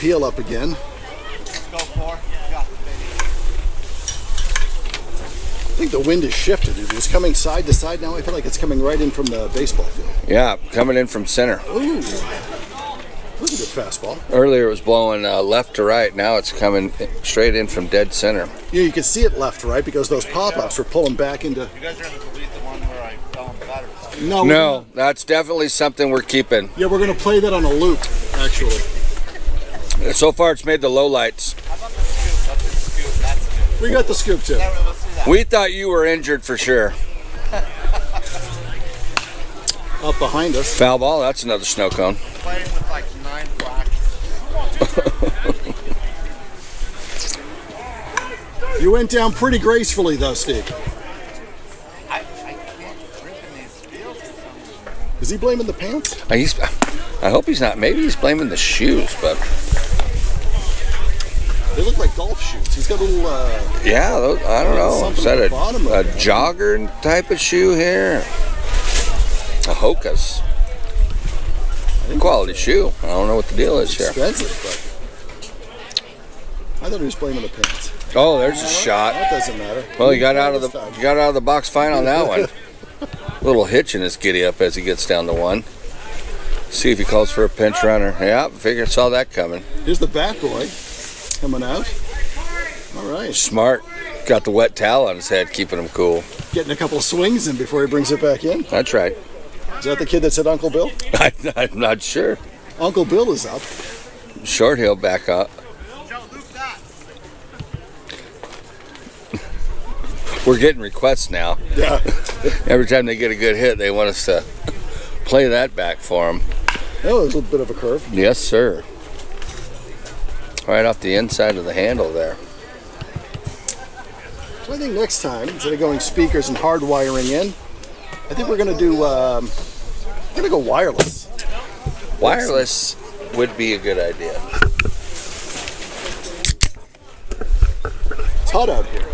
peel up again. Let's go for it. Got the baby. I think the wind has shifted. It was coming side to side. Now I feel like it's coming right in from the baseball field. Yeah, coming in from center. Ooh. That's a good fastball. Earlier it was blowing left to right. Now it's coming straight in from dead center. Yeah, you can see it left to right because those pop-ups were pulling back into... You guys are going to delete the one where I fell on the batter. No, that's definitely something we're keeping. Yeah, we're going to play that on a loop, actually. So far it's made the low lights. How about the scoop? Let's do the scoop. That's good. We got the scoop, too. Let's do that. We thought you were injured for sure. Up behind us. Foul ball, that's another snow cone. Playing with like 9 blacks. You went down pretty gracefully, though, Steve. I can't drink in these fields for some reason. Is he blaming the pants? I hope he's not. Maybe he's blaming the shoes, but They look like golf shoes. He's got a little... yeah, I don't know. Something Is that at the bottom of a it. jogger type of shoe here? A Hoka's. Quality shoe. I don't know what the deal is here. expensive, but... I thought he was blaming the pants. Oh, there's a shot. That doesn't matter. Well, you got out of the box fine on that one. Little hitch in his giddy up as he gets down to one. See if he calls for a pinch runner. Yeah, saw that coming. Here's the bat boy coming out. All right. Smart. Got the wet towel on his head, keeping him cool. Getting a couple of swings in before he brings it back in. That's right. Is that the kid that said Uncle Bill? I'm not sure. Uncle Bill is up. Short heel back up. Joe, loop that. We're getting requests now. Yeah. Every time they get a good hit, they want us to play that back for them. Oh, a little bit of a curve. Yes, sir. Right off the inside of the handle there. So I think next time, instead of going speakers and hardwiring in, I think we're going to do, we're going to go wireless. Wireless would be a good idea. It's hot out here.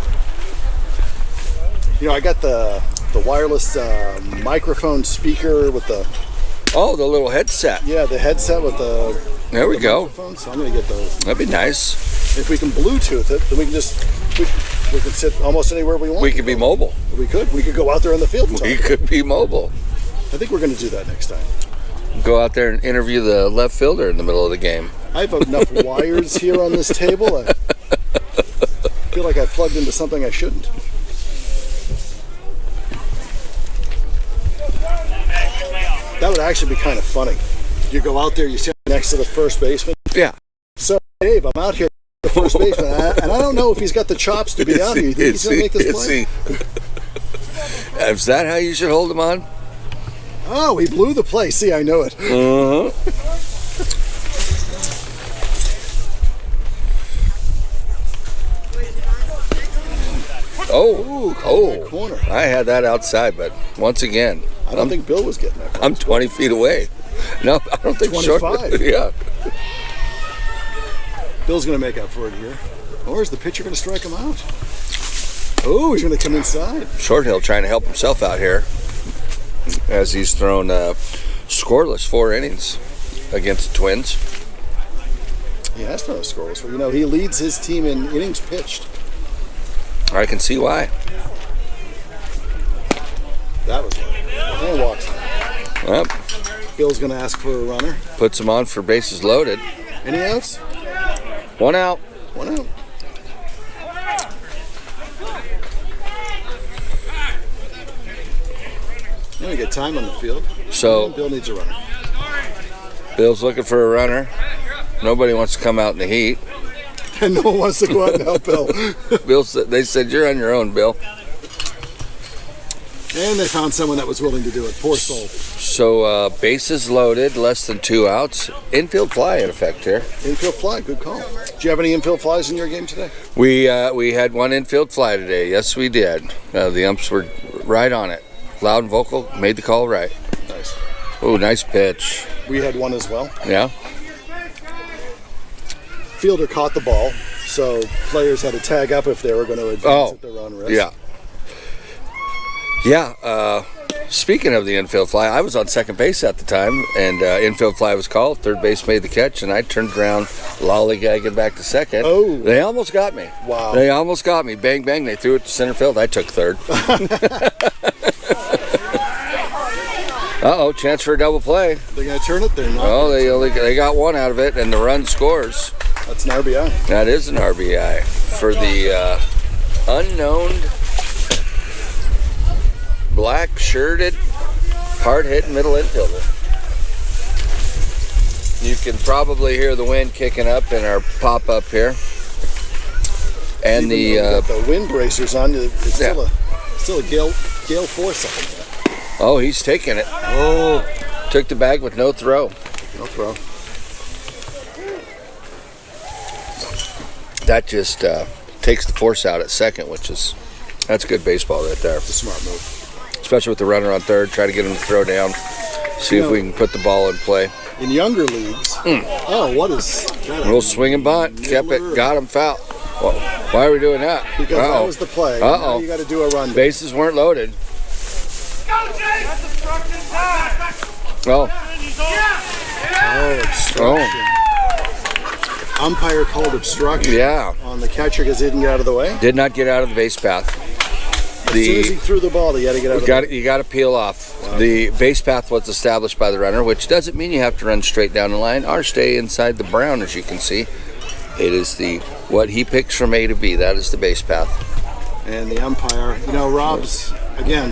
You know, I got the wireless microphone speaker with the... Oh, the little headset. Yeah, the headset with the... There we go. Microphone, so I'm going to get those. That'd be nice. If we can Bluetooth it, then we can just... We can sit almost anywhere we want. We could be mobile. We could. We could go out there in the field and talk. We could be mobile. I think we're going to do that next time. Go out there and interview the left fielder in the middle of the game. I have enough wires here on this table. I feel like I plugged into something I shouldn't. That would actually be kind of funny. You go out there, you sit next to the first baseman. Yeah. So, Dave, I'm out here at the first baseman, and I don't know if he's got the chops to be out here. You think he's going to make this play? Is that how you should hold him on? Oh, he blew the play. See, I know it. Uh-huh. That corner. I had that outside, but once again, I don't think Bill was getting that. I'm 20 feet away. No, I don't think 25. Yeah. Bill's going to make up for it here. Or is the pitcher going to strike him out? Oh, he's going to come inside. Short Hill trying to help himself out here as he's thrown scoreless 4 innings against the Twins. He has thrown scoreless. You know, he leads his team in innings pitched. I can see why. That was one. And walks. Well, Bill's going to ask for a runner. puts him on for bases loaded. Any outs? 1 out. 1 out. And we get time on the field. So Bill needs a runner. Bill's looking for a runner. Nobody wants to come out in the heat. And no one wants to go out and help Bill. They said, you're on your own, Bill. And they found someone that was willing to do it. Poor soul. So bases loaded, less than 2 outs. Infield fly in effect here. Infield fly, good call. Did you have any infield flies in your game today? We had 1 infield fly today. Yes, we did. The umps were right on it. Loud and vocal, made the call right. Nice. Oh, nice pitch. We had 1 as well. Yeah. Fielder caught the ball, so players had to tag up if they were going to advance at their own risk. Yeah. Yeah, Speaking of the infield fly, I was on second base at the time, and infield fly was called. Third base made the catch, and I turned around, lollygagging back to second. Oh. They almost got me. Wow. They almost got me. Bang, bang. They threw it to center field. I took third. Uh-oh, chance for a double play. They're going to turn it. They're not. Oh, they got one out of it, and the run scores. That's an RBI. That is an RBI for the unknown black-shirted, hard-hitting middle infielder. You can probably hear the wind kicking up in our pop-up here. And Even though the wind bracers on, it's still a gale force up in there. Oh, he's taking it. Oh. Took the bag with no throw. No throw. That just takes the force out at second, that's good baseball right there. It's a smart move. Especially with the runner on third, try to get him to throw down. See if we can put the ball in play. In younger leagues, oh, what is that? A little swing and bunt, kept it, got him foul. Well, why are we doing that? Because that was the play. Now you got to do a run. Bases weren't loaded. Oh. Oh, obstruction. Umpire called obstruction. Yeah. On the catcher because he didn't get out of the way. Did not get out of the base path. As soon as he threw the ball, he had to get out of the way. You got to peel off. Wow. The base path was established by the runner, which doesn't mean you have to run straight down the line or stay inside the brown, as you can see. It is what he picks from A to B. That is the base path. And the umpire, Rob's, again,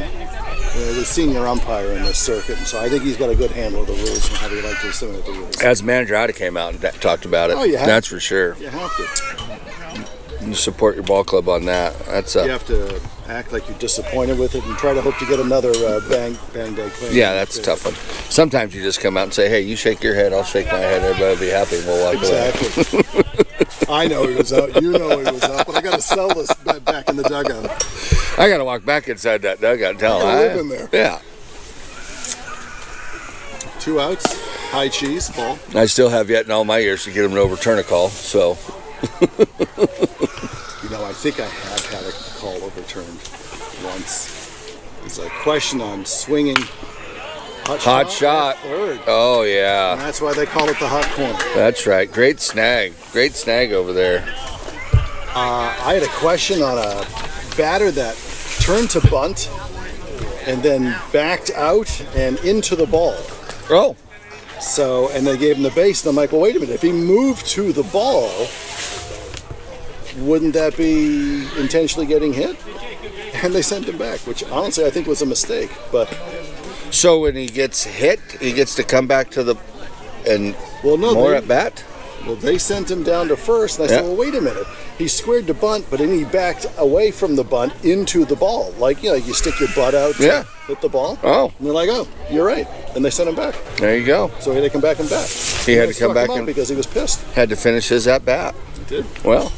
the senior umpire in this circuit, and so I think he's got a good handle of the rules and how they like to assimilate the rules. As manager, I'd have came out and talked about it. Oh, you have That's for sure. You have to. You support your ball club on that. You have to act like you're disappointed with it and try to hope to get another bang day claim. Yeah, that's a tough one. Sometimes you just come out and say, hey, you shake your head, I'll shake my head, everybody will be happy, and we'll walk away. Exactly. I know he was out, you know he was out, but I got to sell this back in the dugout. I got to walk back inside that dugout and tell him. I live in there. Yeah. 2 outs, high cheese, ball. I still have yet in all my years to get him to overturn a call, so. I think I have had a call overturned once. It's a question on swinging hot shot. Third. Oh, yeah. And that's why they call it the hot corner. That's right. Great snag. Great snag over there. I had a question on a batter that turned to bunt and then backed out and into the ball. Oh. So, and they gave him the base, and I'm like, well, wait a minute. If he moved to the ball, wouldn't that be intentionally getting hit? And they sent him back, which honestly I think was a mistake. But so when he gets hit, he gets to come back to the at bat? Well, they sent him down to first, and I said, well, wait a minute. He squared the bunt, but then he backed away from the bunt into the ball. Like, you stick your butt out to hit the ball. Oh. And they're like, oh, you're right. And they sent him back. There you go. So he had to come back and bat. He had to come back and because he was pissed. Had to finish his at bat. He did. Well,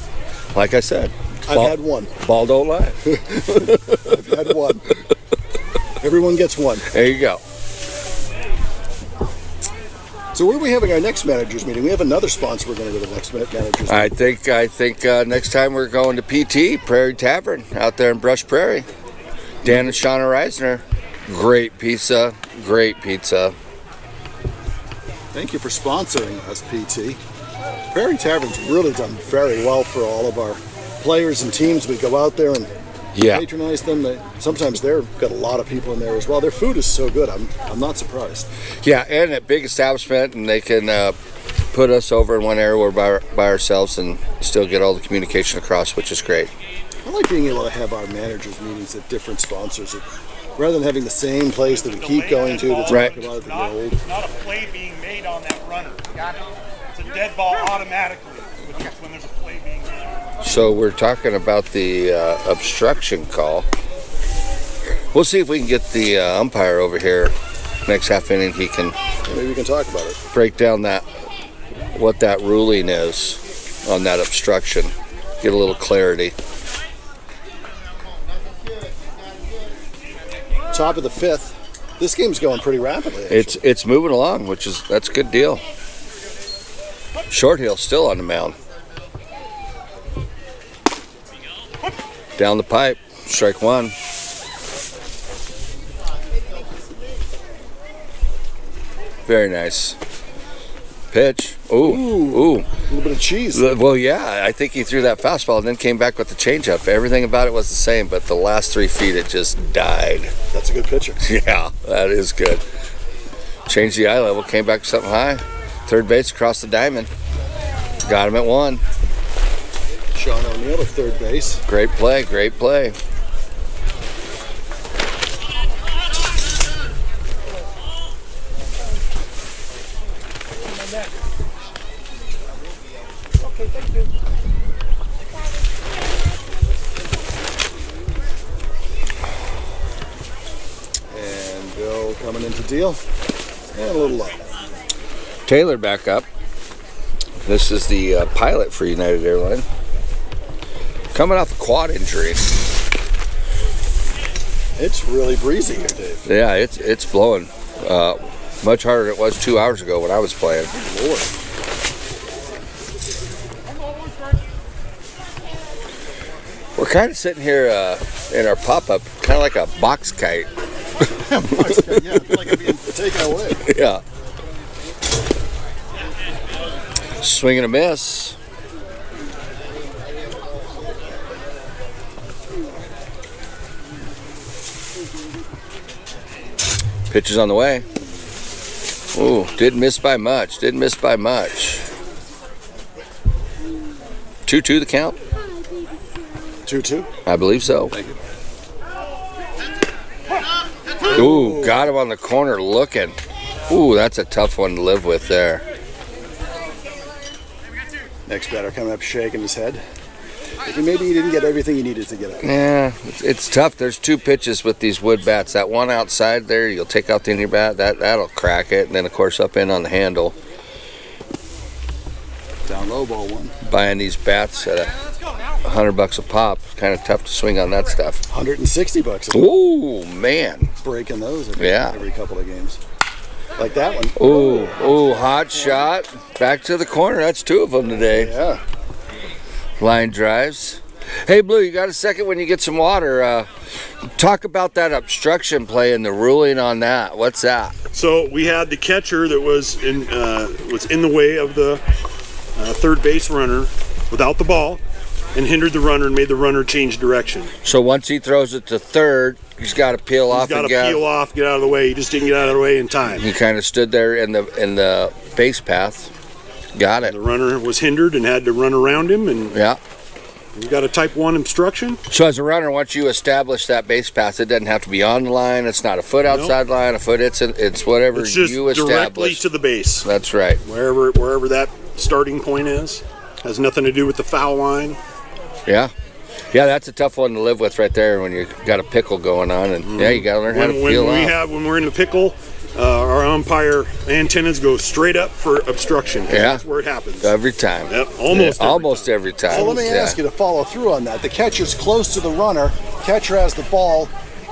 like I said, I've had one. Ball don't lie. I've had one. Everyone gets one. There you go. So where are we having our next managers meeting? We have another sponsor we're going to go to the next managers meeting. I think next time we're going to PT, Prairie Tavern, out there in Brush Prairie. Dan and Shauna Reisner. Great pizza. Great pizza. Thank you for sponsoring us, PT. Prairie Tavern's really done very well for all of our players and teams. We go out there and patronize them. Sometimes they've got a lot of people in there as well. Their food is so good. I'm not surprised. Yeah, and a big establishment, and they can put us over in one area. We're by ourselves and still get all the communication across, which is great. I like being able to have our managers meetings at different sponsors, rather than having the same place that we keep going to talk about the gold. It's not a play being made on that runner. It's a dead ball automatically when there's a play being made. So we're talking about the obstruction call. We'll see if we can get the umpire over here next half inning. He can maybe we can talk about it. Break down what that ruling is on that obstruction. Get a little clarity. Top of the fifth. This game's going pretty rapidly. Actually. It's moving along, that's a good deal. Short Hill's still on the mound. Down the pipe, strike one. Very nice. Pitch. Ooh. Ooh. A little bit of cheese. Well, yeah, I think he threw that fastball and then came back with the changeup. Everything about it was the same, but the last 3 feet, it just died. That's a good pitcher. Yeah, that is good. Changed the eye level, came back something high. Third base across the diamond. Got him at 1. Sean O'Neill at third base. Great play, great play. And Bill coming into deal. And a little low. Taylor back up. This is the pilot for United Airlines. Coming off a quad injury. It's really breezy here, Dave. Yeah, it's blowing. Much harder than it was 2 hours ago when I was playing. Lord. We're kind of sitting here in our pop-up, kind of like a box kite. Yeah, I feel like I'm being taken away. Yeah. Swing and a miss. Pitch is on the way. Ooh, didn't miss by much. Didn't miss by much. 2-2 the count? 2-2. I believe so. Thank you. Ooh, got him on the corner looking. Ooh, that's a tough one to live with there. Next batter coming up shaking his head. Maybe he didn't get everything he needed to get out. Yeah, it's tough. There's 2 pitches with these wood bats. That one outside there, you'll take out the end of your bat, that'll crack it. And then, of course, up in on the handle. Down low ball 1. Buying these bats at $100 a pop, kind of tough to swing on that stuff. $160. Ooh, man. Breaking those Yeah. every couple of games. Like that one. Ooh, hot shot. Back to the corner. That's 2 of them today. Yeah. Line drives. Hey, Blue, you got a second when you get some water? Talk about that obstruction play and the ruling on that. What's that? So we had the catcher that was in the way of the third base runner without the ball and hindered the runner and made the runner change direction. So once he throws it to third, he's got to peel off. He's got to peel off, get out of the way. He just didn't get out of the way in time. He kind of stood there in the base path. Got it. The runner was hindered and had to run around him, and Yeah. you got a type 1 obstruction. So as a runner, once you establish that base path, it doesn't have to be on the line. It's not a foot outside line, a foot. It's whatever It's just you directly establish. to the base. That's right. Wherever that starting point is. Has nothing to do with the foul line. Yeah. Yeah, that's a tough one to live with right there when you got a pickle going on, and yeah, you got to learn how to peel off. When we're in the pickle, our umpire antennas go straight up for obstruction. Yeah. That's where it happens. Every time. Yep, Almost every time. So let me ask you to follow through on that. The catcher's close to the runner. Catcher has the ball.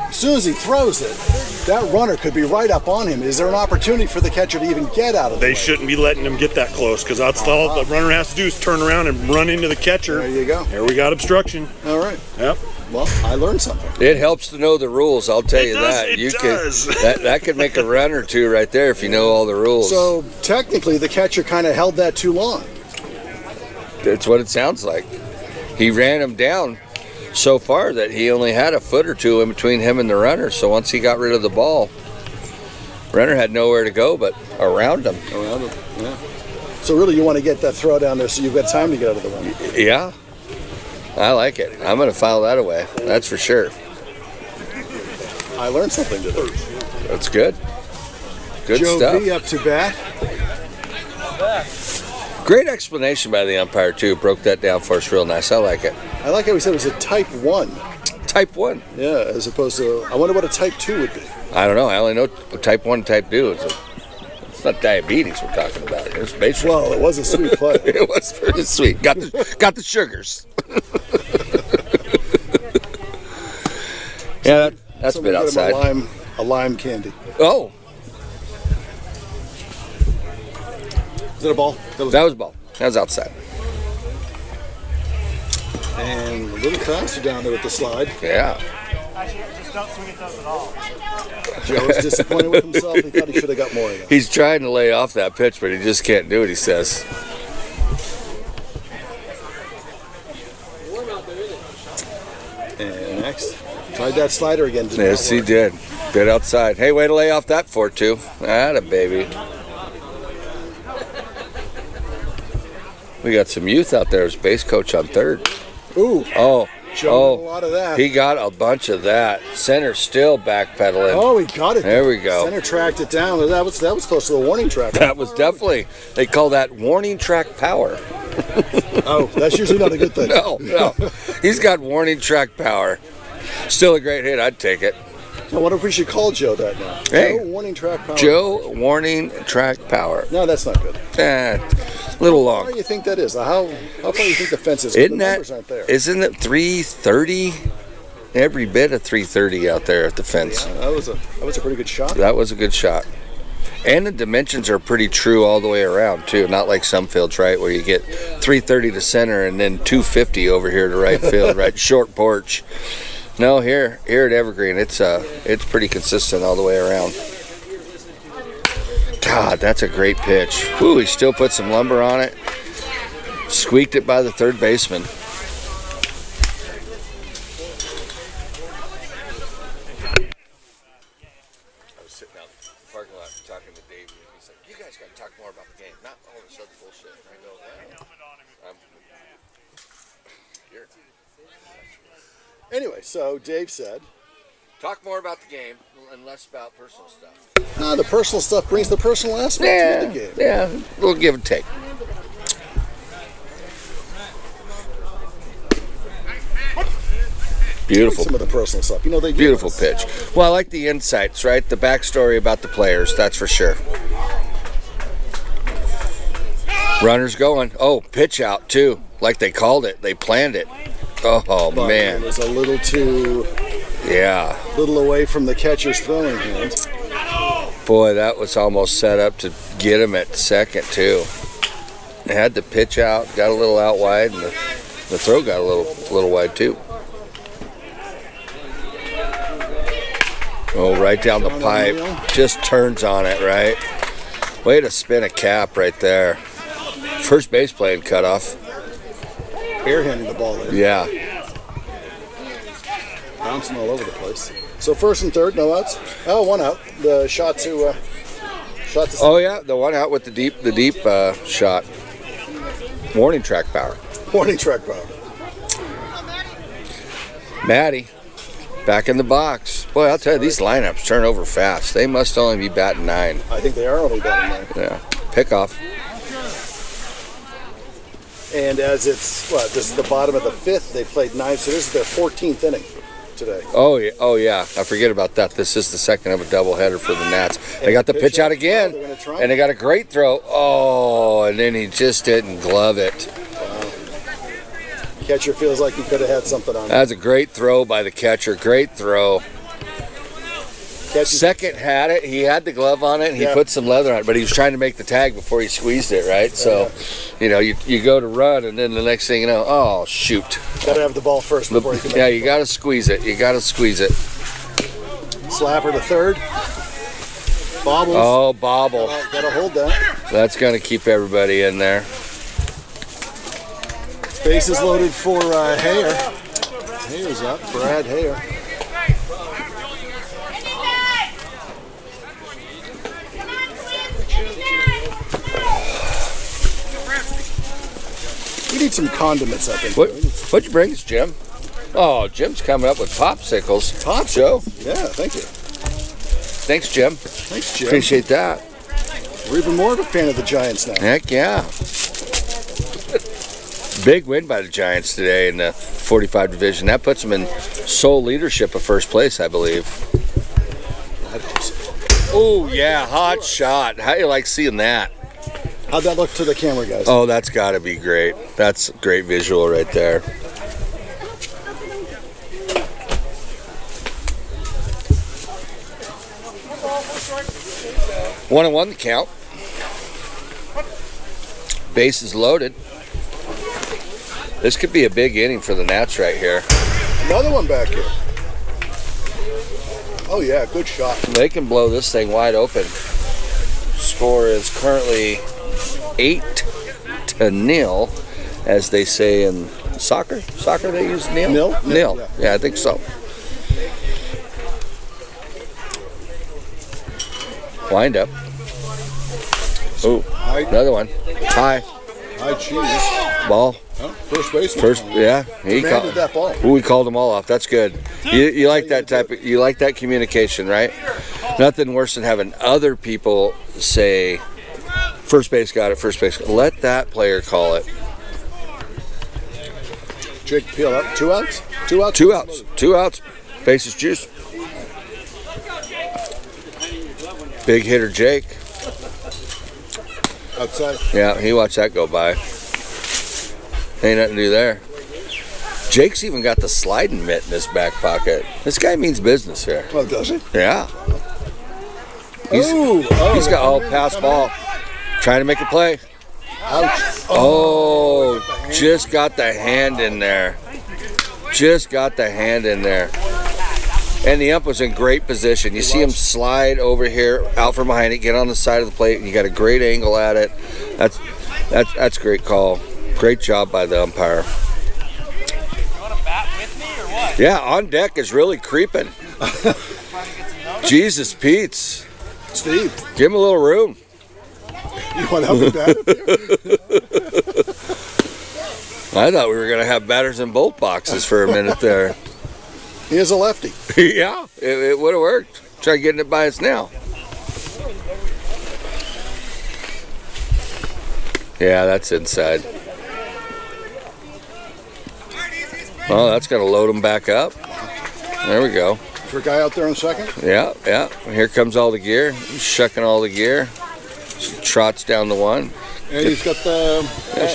As soon as he throws it, that runner could be right up on him. Is there an opportunity for the catcher to even get out of the way? They shouldn't be letting him get that close, because that's all the runner has to do is turn around and run into the catcher. There you go. There we got obstruction. All right. Yep. Well, I learned something. It helps to know the rules, I'll tell you does, that. it You does. that could make a run or two right there if you know all the rules. So technically, the catcher kind of held that too long. That's what it sounds like. He ran him down so far that he only had a foot or 2 in between him and the runner. So once he got rid of the ball, runner had nowhere to go but around him. Around him, yeah. So really, you want to get that throw down there so you've got time to get out of the way. Yeah, I like it. I'm going to file that away. That's for sure. I learned something today. That's good. Good Joe stuff. V up to bat. Great explanation by the umpire too. Broke that down for us real nice. I like it. I like how he said it was a type 1. Type 1. Yeah, as opposed to, I wonder what a type 2 would be. I don't know. I only know type 1 and type 2. It's not diabetes we're talking about. It's basically. Well, it was a sweet play. It was very sweet. Got the sugars. Yeah, that's a bit Someone got him outside. a lime candy. Oh, Is it a ball? that was a ball. That was outside. And a little faster down there with the slide. Yeah. Joe was disappointed with himself. He thought he should have got more of that. He's trying to lay off that pitch, but he just can't do it, he says. And next, tried that slider again. Yes, he did. Bit outside. Hey, way to lay off that 4-2. Atta baby. We got some youth out there as base coach on third. Ooh. Oh. Joe, a lot of that. He got a bunch of that. Center still backpedaling. Oh, he got it. There we go. Center tracked it down. That was close to the warning track. That was definitely, they call that warning track power. Oh, that's usually not a good thing. No. He's got warning track power. Still a great hit. I'd take it. I wonder if we should call Joe that now. Hey. Joe, warning track power. Joe, warning track power. No, that's not good. Little How long. far do you think that is? How far do you think the fence is? Isn't The numbers aren't there. isn't it 330? Every bit of 330 out there at the fence. Yeah, that was a pretty good shot. That was a good shot. And the dimensions are pretty true all the way around too. Not like some fields, right, where you get 330 to center and then 250 over here to right field, right, short porch. No, here at Evergreen, it's pretty consistent all the way around. God, that's a great pitch. Ooh, he still put some lumber on it. Squeaked it by the third baseman. I was sitting out in the parking lot talking to Davey, and he's like, "You guys got to talk more about the game, not all this other bullshit." And I go, "Here." Anyway, so Dave said, Talk more about the game and less about personal stuff. the personal stuff brings the personal aspect to the game. Yeah, we'll give and take. Beautiful. Some of the personal stuff. They do Beautiful this. pitch. Well, I like the insights, right? The backstory about the players, that's for sure. Runners going. Oh, pitch out, too. Like they called it. They planned it. Oh, But man. it was a little too little away from the catcher's throwing hands. Boy, that was almost set up to get him at second, too. They had the pitch out, got a little out wide, and the throw got a little wide, too. Oh, right down the pipe. Just turns on it, right? Way to spin a cap right there. First base playing cutoff. Barehanding the ball there. Yeah. Bouncing all over the place. So first and third, no outs. Oh, one out. The shot to Oh yeah, the one out with the deep shot. Warning track power. warning track power. Maddie, back in the box. Boy, I'll tell you, these lineups turn over fast. They must only be batting 9. I think they are only batting 9. Yeah. Pick off. And as it's this is the bottom of the 5th, they played 9, so this is their 14th inning today. Oh yeah. I forget about that. This is the second of a doubleheader for the Nats. They got the pitch out again, they're gonna try. and they got a great throw. Oh, and then he just didn't glove it. Catcher feels like he could have had something on. That's a great throw by the catcher. Great throw. Second had it. He had the glove on it, and he put some leather on it, but he was trying to make the tag before he squeezed it, right? So, you go to run, and then the next thing you know, oh, shoot. Got to have the ball first before you can make you got to squeeze it. You got to squeeze it. Slapper to third. Bobbles. Oh, bobble. Got to hold that. That's going to keep everybody in there. Bases loaded for Hayer. Hayer's up. Brad Hayer. We need some condiments, I think. What'd you bring us, Jim? Oh, Jim's coming up with popsicles. Joe. Yeah, thank you. Thanks, Jim. Thanks, Jim. Appreciate that. We're even more of a fan of the Giants now. Heck yeah. Big win by the Giants today in the 45 division. That puts them in sole leadership of first place, I believe. Oh, yeah, hot shot. How do you like seeing that? How'd that look to the camera, guys? Oh, that's got to be great. That's a great visual right there. One and one the count. Bases loaded. This could be a big inning for the Nats right here. Another one back here. Oh yeah, good shot. They can blow this thing wide open. Score is currently 8-0, as they say in soccer. Soccer they use nil? Nil. Yeah, I think so. Wind up. Oh, another one. High. High cheese. Ball. Huh? First baseman. First, yeah. He Commanded that ball. Ooh, we called them all off. That's good. You like that type of, you like that communication, right? Nothing worse than having other people say, first base got it, first base. Let that player call it. Jake Peel up. 2 outs? 2 outs? 2 outs. 2 outs. Bases juice. Big hitter Jake. Outside. Yeah, he watched that go by. Ain't nothing to do there. Jake's even got the sliding mitt in his back pocket. This guy means business here. Oh, does he? Yeah. He's got pass ball. Trying to make a play. Ouch. Oh, just got the hand in there. Just got the hand in there. And the ump was in great position. You see him slide over here, out from behind it, get on the side of the plate, and you got a great angle at it. That's a great call. Great job by the umpire. You want to bat with me or what? Yeah, on deck is really creeping. Jesus Pete's. Steve, Give him a little room. you want to help me bat up here? I thought we were going to have batters in both boxes for a minute there. He is a lefty. Yeah, it would have worked. Try getting it by us now. Yeah, that's inside. Oh, that's going to load him back up. There we go. Is there a guy out there in second? Yeah. Here comes all the gear. He's shucking all the gear. Trots down the one. And he's got the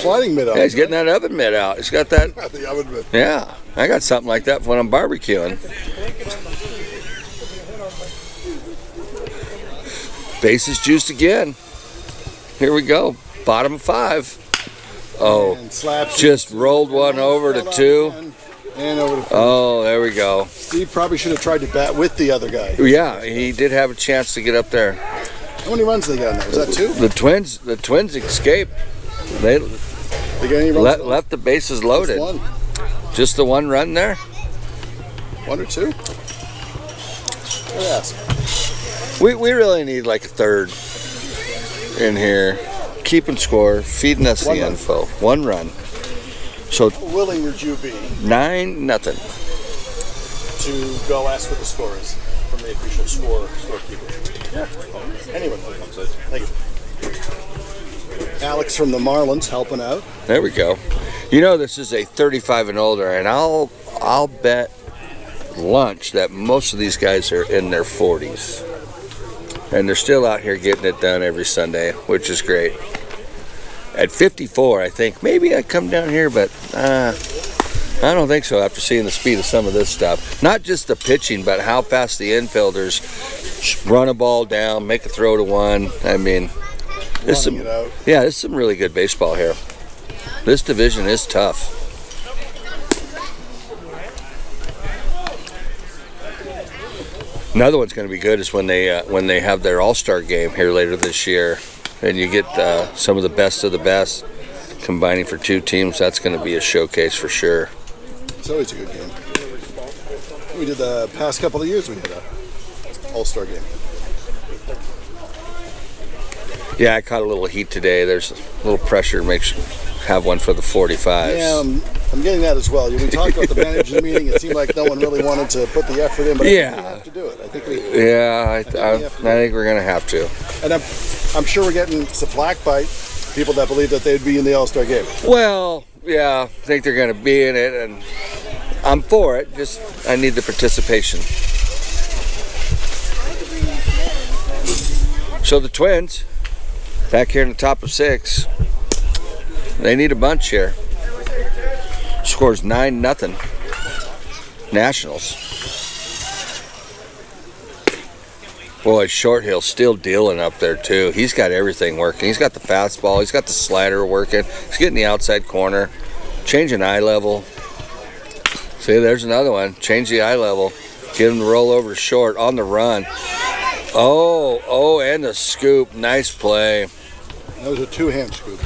sliding mitt out. Yeah, he's getting that oven mitt out. He's got that. The oven mitt. Yeah, I got something like that when I'm barbecuing. Bases juiced again. Here we go. Bottom 5. Oh, just rolled one over to 2. And over to 4. Oh, there we go. Steve probably should have tried to bat with the other guy. Yeah, he did have a chance to get up there. How many runs they got in there? Was that 2? The Twins escaped. They got any runs left the bases loaded. Just 1. Just the 1 run there? 1 or 2? Yes. We really need like a third in here. Keeping score, feeding us the info. 1 run. So how willing would you be 9-0 to go ask what the score is from the official scorekeeper? Yeah. Anyone. Thank you. Alex from the Marlins helping out. There we go. You know, this is a 35 and older, and I'll bet lunch that most of these guys are in their 40s. And they're still out here getting it done every Sunday, which is great. At 54, I think maybe I'd come down here, but I don't think so after seeing the speed of some of this stuff. Not just the pitching, but how fast the infielders run a ball down, make a throw to one. I mean, there's some really good baseball here. This division is tough. Another one's going to be good is when they have their All-Star game here later this year, and you get some of the best combining for 2 teams. That's going to be a showcase for sure. It's always a good game. We did the past couple of years. We had a All-Star game. Yeah, I caught a little heat today. There's a little pressure to have one for the 45s. Yeah, I'm getting that as well. We talked about the managers meeting. It seemed like no one really wanted to put the effort in, but I think we have to do it. I think we're going to have to. And I'm sure we're getting some flack by people that believe that they'd be in the All-Star game. Well, yeah, I think they're going to be in it, and I'm for it. Just I need the participation. So the Twins, back here in the top of 6, they need a bunch here. Scores 9-0. Nationals. Boy, Shorthill's still dealing up there too. He's got everything working. He's got the fastball. He's got the slider working. He's getting the outside corner. Changing eye level. See, there's another one. Change the eye level. Get him to roll over short on the run. Oh, and the scoop. Nice play. That was a two-hand scoop.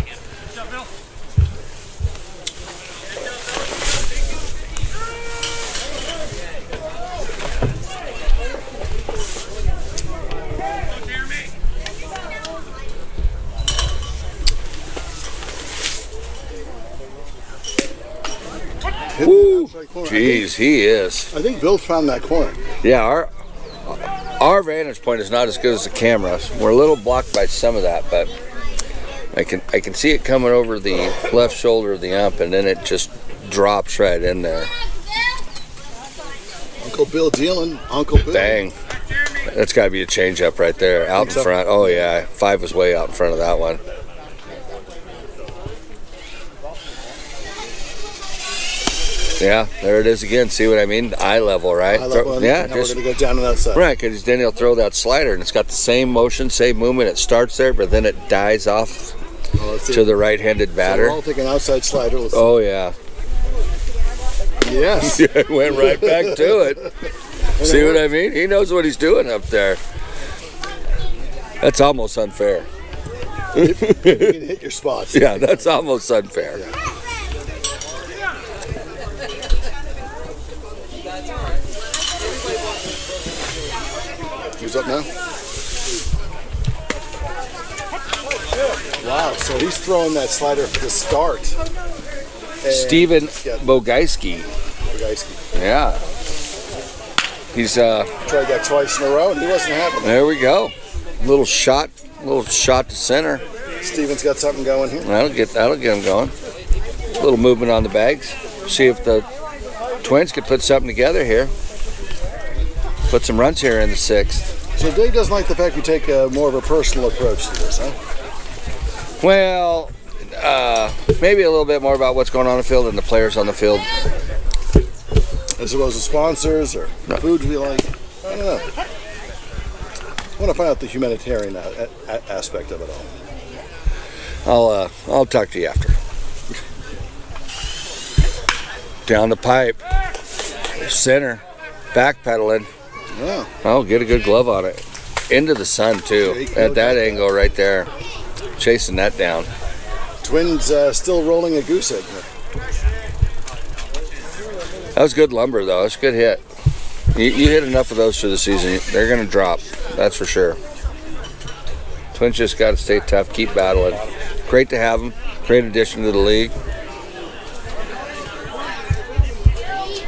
Woo! Jeez, he is. I think Bill found that corner. Yeah, our vantage point is not as good as the cameras. We're a little blocked by some of that, but I can see it coming over the left shoulder of the ump, and then it just drops right in there. Uncle Bill dealing. Uncle Bill. Bang. That's got to be a changeup right there, out in front. Oh yeah, 5 was way out in front of that one. Yeah, there it is again. See what I mean? Eye level, right? Eye level, yeah, now we're going to go down on that side. Right, because then he'll throw that slider, and it's got the same motion, same movement. It starts there, but then it dies off to the right-handed batter. So we're all thinking outside slider. Oh, yeah. Yes. It went right back to it. See what I mean? He knows what he's doing up there. That's almost unfair. You can hit your spots. Yeah, that's almost unfair. Yeah. Who's up now? Wow, so he's throwing that slider for the start. Steven Bogajski. Yeah. He's tried that twice in a row and he wasn't having it. There we go. Little shot to center. Steven's got something going here. That'll get him going. A little movement on the bags. See if the Twins could put something together here. Put some runs here in the 6th. So Dave doesn't like the fact you take more of a personal approach to this, huh? Well, maybe a little bit more about what's going on in the field and the players on the field. As opposed to sponsors or foods we like. I don't know. I want to find out the humanitarian aspect of it all. I'll talk to you after. Down the pipe, center, backpedaling. Yeah. Oh, get a good glove on it. Into the sun too. At that angle right there, chasing that down. Twins still rolling a goose egg here. That was good lumber though. That's a good hit. You hit enough of those for the season, they're going to drop. That's for sure. Twins just got to stay tough, keep battling. Great to have them. Great addition to the league.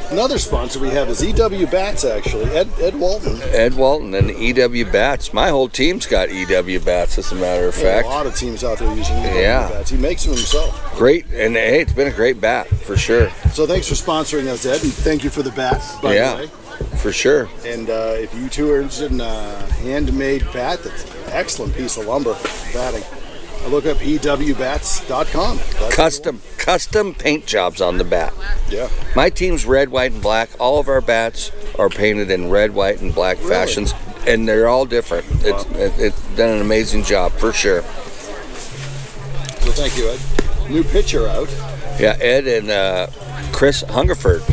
Another sponsor we have is EW Bats, actually. Ed Walton. Ed Walton and EW Bats. My whole team's got EW Bats, as a matter of fact. A lot of teams out there using EW Bats. He makes them himself. Great, and hey, it's been a great bat, for sure. So thanks for sponsoring us, Ed, and thank you for the bat, by the way. For sure. And if you two are interested in a handmade bat, that's an excellent piece of lumber for batting. Look up ewbats.com. Custom paint jobs on the bat. Yeah. My team's red, white, and black. All of our bats are painted in red, white, and black fashions, and they're all different. Wow. It's done an amazing job, for sure. So thank you, Ed. New pitcher out. Yeah, Ed and Chris Hungerford,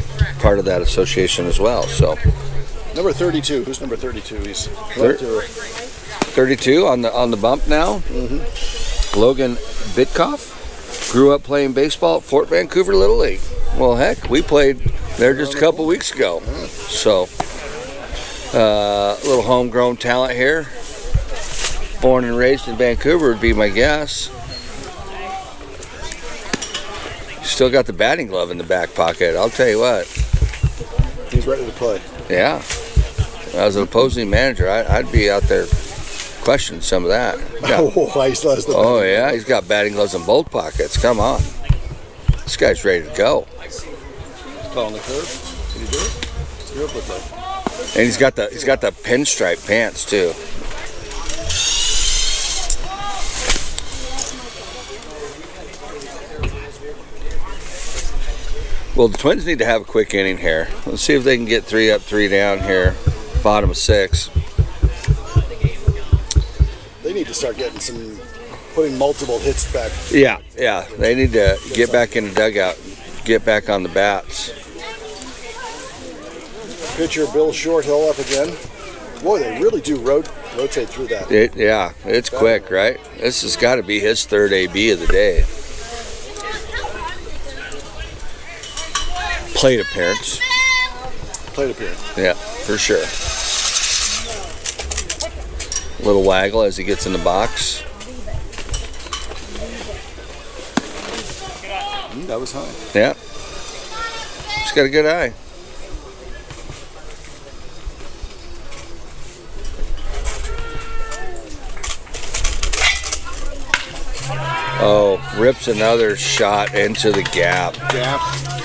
part of that association as well. So. Number 32. Who's number 32? He's 32 on the bump now. Mm-hmm. Logan Bitkoff grew up playing baseball at Fort Vancouver Little League. Well, heck, we played there just a couple weeks ago. So, a little homegrown talent here. Born and raised in Vancouver would be my guess. Still got the batting glove in the back pocket, I'll tell you what. He's ready to play. Yeah. As an opposing manager, I'd be out there questioning some of that. Oh, yeah, he's got batting gloves in both pockets. Come on. This guy's ready to go. Calling the curve. Did he do it? See what it looked like. And he's got the pinstripe pants too. Well, the Twins need to have a quick inning here. Let's see if they can get 3 up, 3 down here. Bottom of 6. They need to start getting putting multiple hits back. Yeah. They need to get back in the dugout, get back on the bats. Pitcher Bill Shorthill up again. Boy, they really do rotate through that. Yeah, it's quick, right? This has got to be his third AB of the day. Plate appearance. Plate appearance. Yeah, for sure. Little waggle as he gets in the box. That was high. Yeah. He's got a good eye. Oh, rips another shot into the gap. Gap.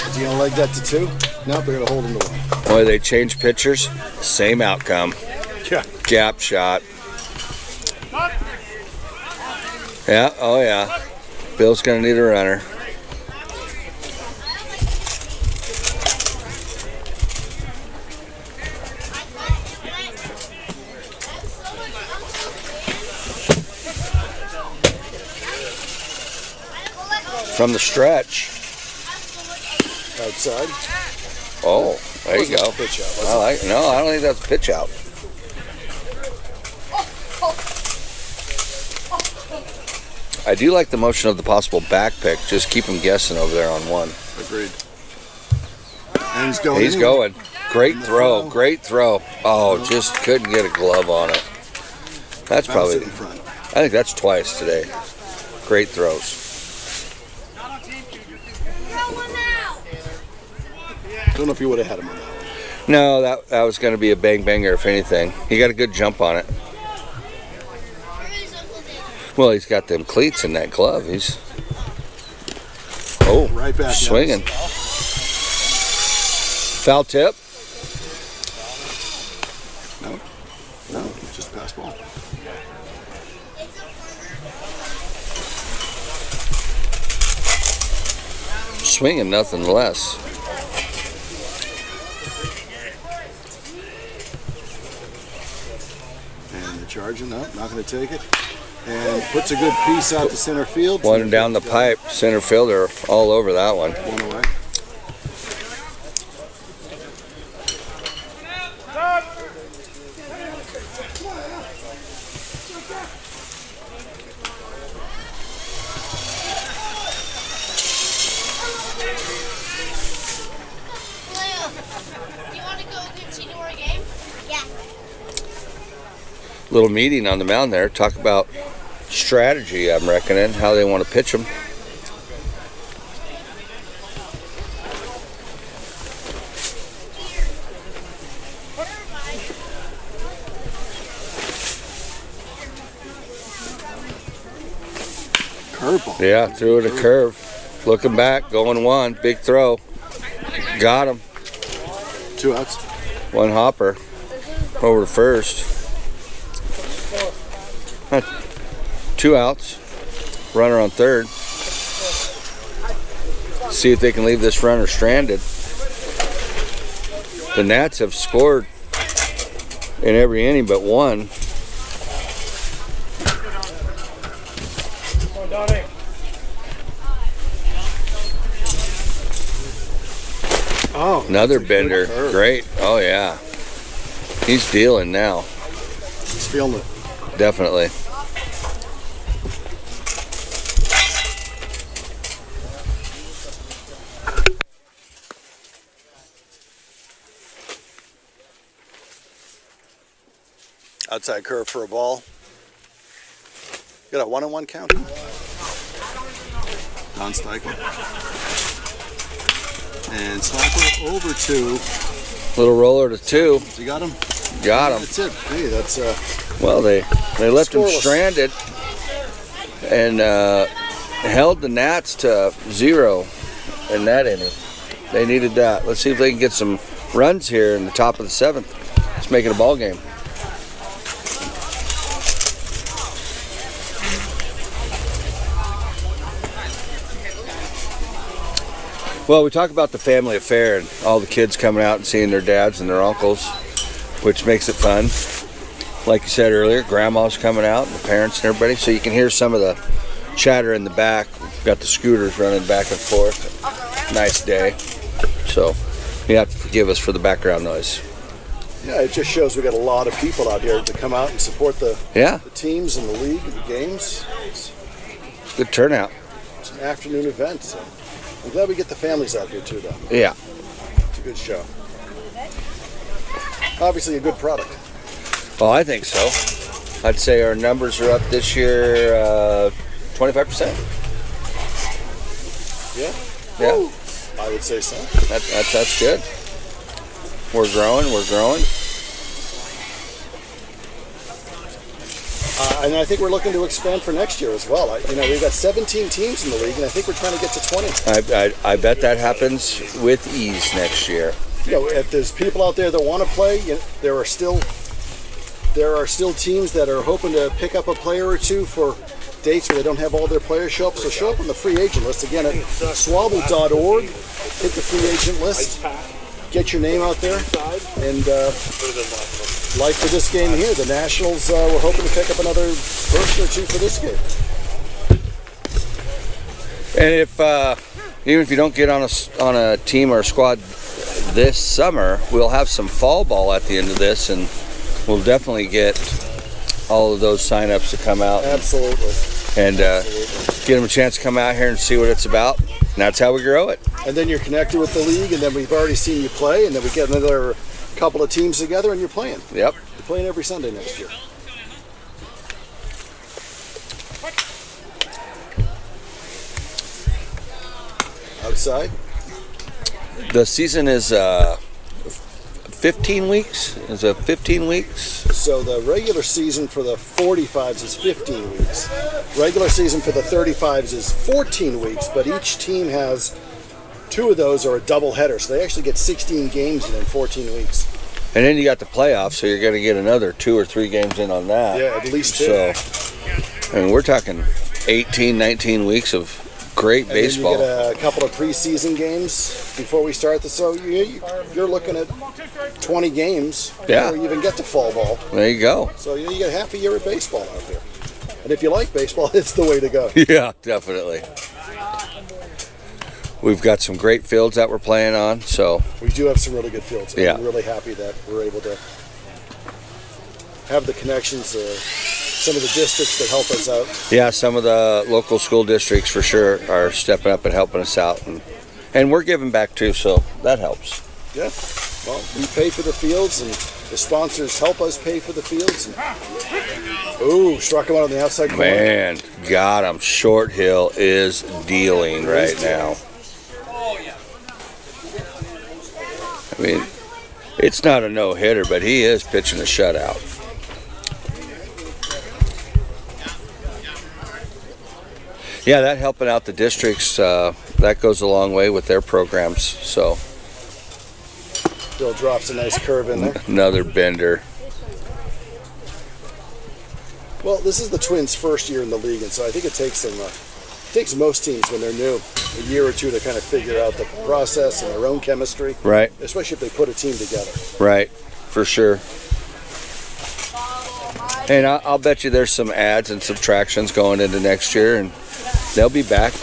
Is he going to leg that to 2? No, they're going to hold him to 1. Boy, they change pitchers. Same outcome. Yeah. Gap shot. Yeah, oh yeah. Bill's going to need a runner. From the stretch. Outside. Oh, there you go. Pitch out. I don't think that's pitch out. I do like the motion of the possible back pick. Just keep him guessing over there on 1. Agreed. And he's going. He's going. Great throw. Great throw. Oh, just couldn't get a glove on it. That's probably. In front. I think that's twice today. Great throws. Don't know if you would have had him on that one. No, that was going to be a bang banger if anything. He got a good jump on it. Well, he's got them cleats in that glove. He's right back swinging. Foul tip. No, just pass ball. Swinging nothing less. And the charging, no, not going to take it. And puts a good piece out to center field. One down the pipe, center fielder all over that one. One away. Little meeting on the mound there. Talk about strategy, I'm reckoning, how they want to pitch them. Curveball. Yeah, threw it a curve. Looking back, going 1, big throw. Got him. 2 outs. 1 hopper over to first. 2 outs. Runner on third. See if they can leave this runner stranded. The Nats have scored in every inning but 1. Oh, another bender. Great. Oh yeah. He's dealing now. He's feeling it. Definitely. Outside curve for a ball. Got a 1-1 count. Don Steichel. And Slapper over 2. Little roller to 2. You got him? Got him. That's it. Hey, that's well, they left him scoreless. stranded and held the Nats to 0 in that inning. They needed that. Let's see if they can get some runs here in the top of the 7th. Let's make it a ball game. Well, we talk about the family affair and all the kids coming out and seeing their dads and their uncles, which makes it fun. Like you said earlier, grandma's coming out, and the parents and everybody, so you can hear some of the chatter in the back. We've got the scooters running back and forth. Nice day. So you have to forgive us for the background noise. Yeah, it just shows we got a lot of people out here to come out and support the teams and the league and the games. It's good turnout. It's an afternoon event, so I'm glad we get the families out here too, though. Yeah. It's a good show. Obviously a good product. Well, I think so. I'd say our numbers are up this year 25%. Yeah? Yeah. I would say so. That's good. We're growing. And I think we're looking to expand for next year as well. We've got 17 teams in the league, and I think we're trying to get to 20. I bet that happens with ease next year. If there's people out there that want to play, there are still teams that are hoping to pick up a player or two for dates where they don't have all their players show up. So show up on the free agent list again at SWABL.org. Hit the free agent list. Get your name out there, and like for this game here, the Nationals were hoping to pick up another person or two for this game. And if even if you don't get on a team or a squad this summer, we'll have some fall ball at the end of this, and we'll definitely get all of those sign-ups to come out. Absolutely. And get them a chance to come out here and see what it's about. And that's how we grow it. And then you're connected with the league, and then we've already seen you play, and then we get another couple of teams together, and you're playing. Yep. You're playing every Sunday next year. Outside? The season is 15 weeks. Is it 15 weeks? So the regular season for the 45s is 15 weeks. Regular season for the 35s is 14 weeks, but each team has 2 of those are a double header, so they actually get 16 games in 14 weeks. And then you got the playoffs, so you're going to get another 2 or 3 games in on that. Yeah, at least 2. So, I mean, we're talking 18, 19 weeks of great baseball. And then you get a couple of preseason games before we start this. So you're looking at 20 games before you even get to fall ball. There you go. So you get half a year of baseball out there. And if you like baseball, it's the way to go. Yeah, definitely. We've got some great fields that we're playing on, so we do have some really good fields. Yeah. I'm really happy that we're able to have the connections, some of the districts that help us out. Yeah, some of the local school districts for sure are stepping up and helping us out, and we're giving back too, so that helps. Yeah, well, we pay for the fields, and the sponsors help us pay for the fields. Ooh, struck him out on the outside corner. Man, got him. Short Hill is dealing right now. I mean, it's not a no-hitter, but he is pitching a shutout. Yeah, that helping out the districts, that goes a long way with their programs. So Bill drops a nice curve in there. Another bender. Well, this is the Twins' first year in the league, and so I think it takes them, takes most teams when they're new a year or two to kind of figure out the process and their own chemistry. Right. Especially if they put a team together. Right, for sure. And I'll bet you there's some adds and subtractions going into next year, and they'll be back.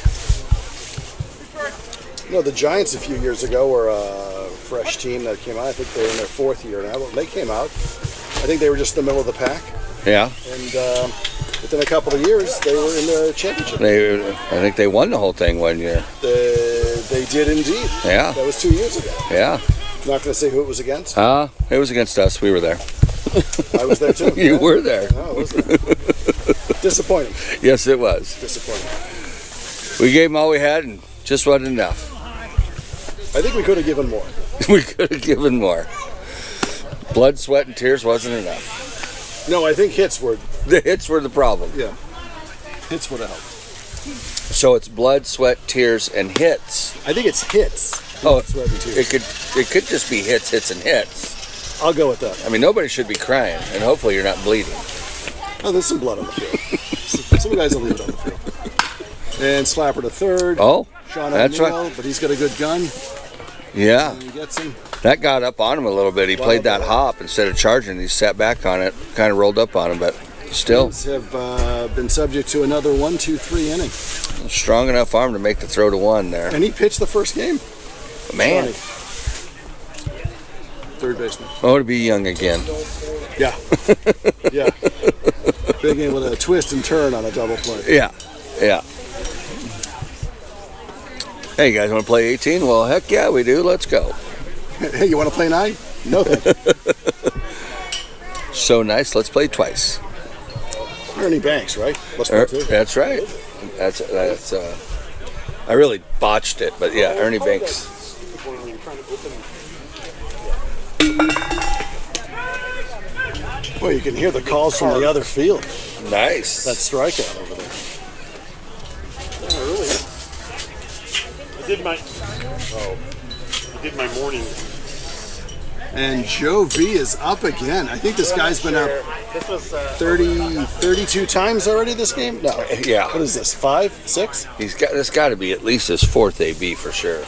The Giants a few years ago were a fresh team that came out. I think they're in their 4th year now. When they came out, I think they were just in the middle of the pack. Yeah. And within a couple of years, they were in the championship. I think they won the whole thing one year. They did indeed. Yeah. That was 2 years ago. Yeah. I'm not going to say who it was against. It was against us. We were there. I was there too. You were there. No, I was there. Disappointing. Yes, it was. Disappointing. We gave them all we had, and just wasn't enough. I think we could have given more. We could have given more. Blood, sweat, and tears wasn't enough. No, I think hits were. The hits were the problem. Yeah. Hits would have helped. So it's blood, sweat, tears, and hits. I think it's hits. Oh, Sweat and tears. it could just be hits, and hits. I'll go with that. I mean, nobody should be crying, and hopefully you're not bleeding. Oh, there's some blood on the field. Some guys will leave it on the field. And Slapper to third. Oh, Sean that's O'Neill, right. But he's got a good gun. Yeah. And he gets him. That got up on him a little bit. He played that hop instead of charging. He sat back on it, kind of rolled up on him, but still. Twins have been subject to another 1-2-3 inning. Strong enough arm to make the throw to 1 there. And he pitched the first game. Man. third baseman. Oh, to be young again. Yeah. Yeah. Being able to twist and turn on a double play. Yeah. Yeah. Hey, you guys want to play 18? Well, heck yeah, we do. Let's go. Hey, you want to play 9? No, thank you. So nice. Let's play twice. Ernie Banks, right? Let's play 2. That's right. That's. I really botched it, but yeah, Ernie Banks. Boy, you can hear the calls from the other field. Nice. That strikeout over there. I did my morning. And Joe V is up again. I think this guy's been up 32 times already this game? No. Yeah. What is this, 5, 6? This got to be at least his 4th AB for sure.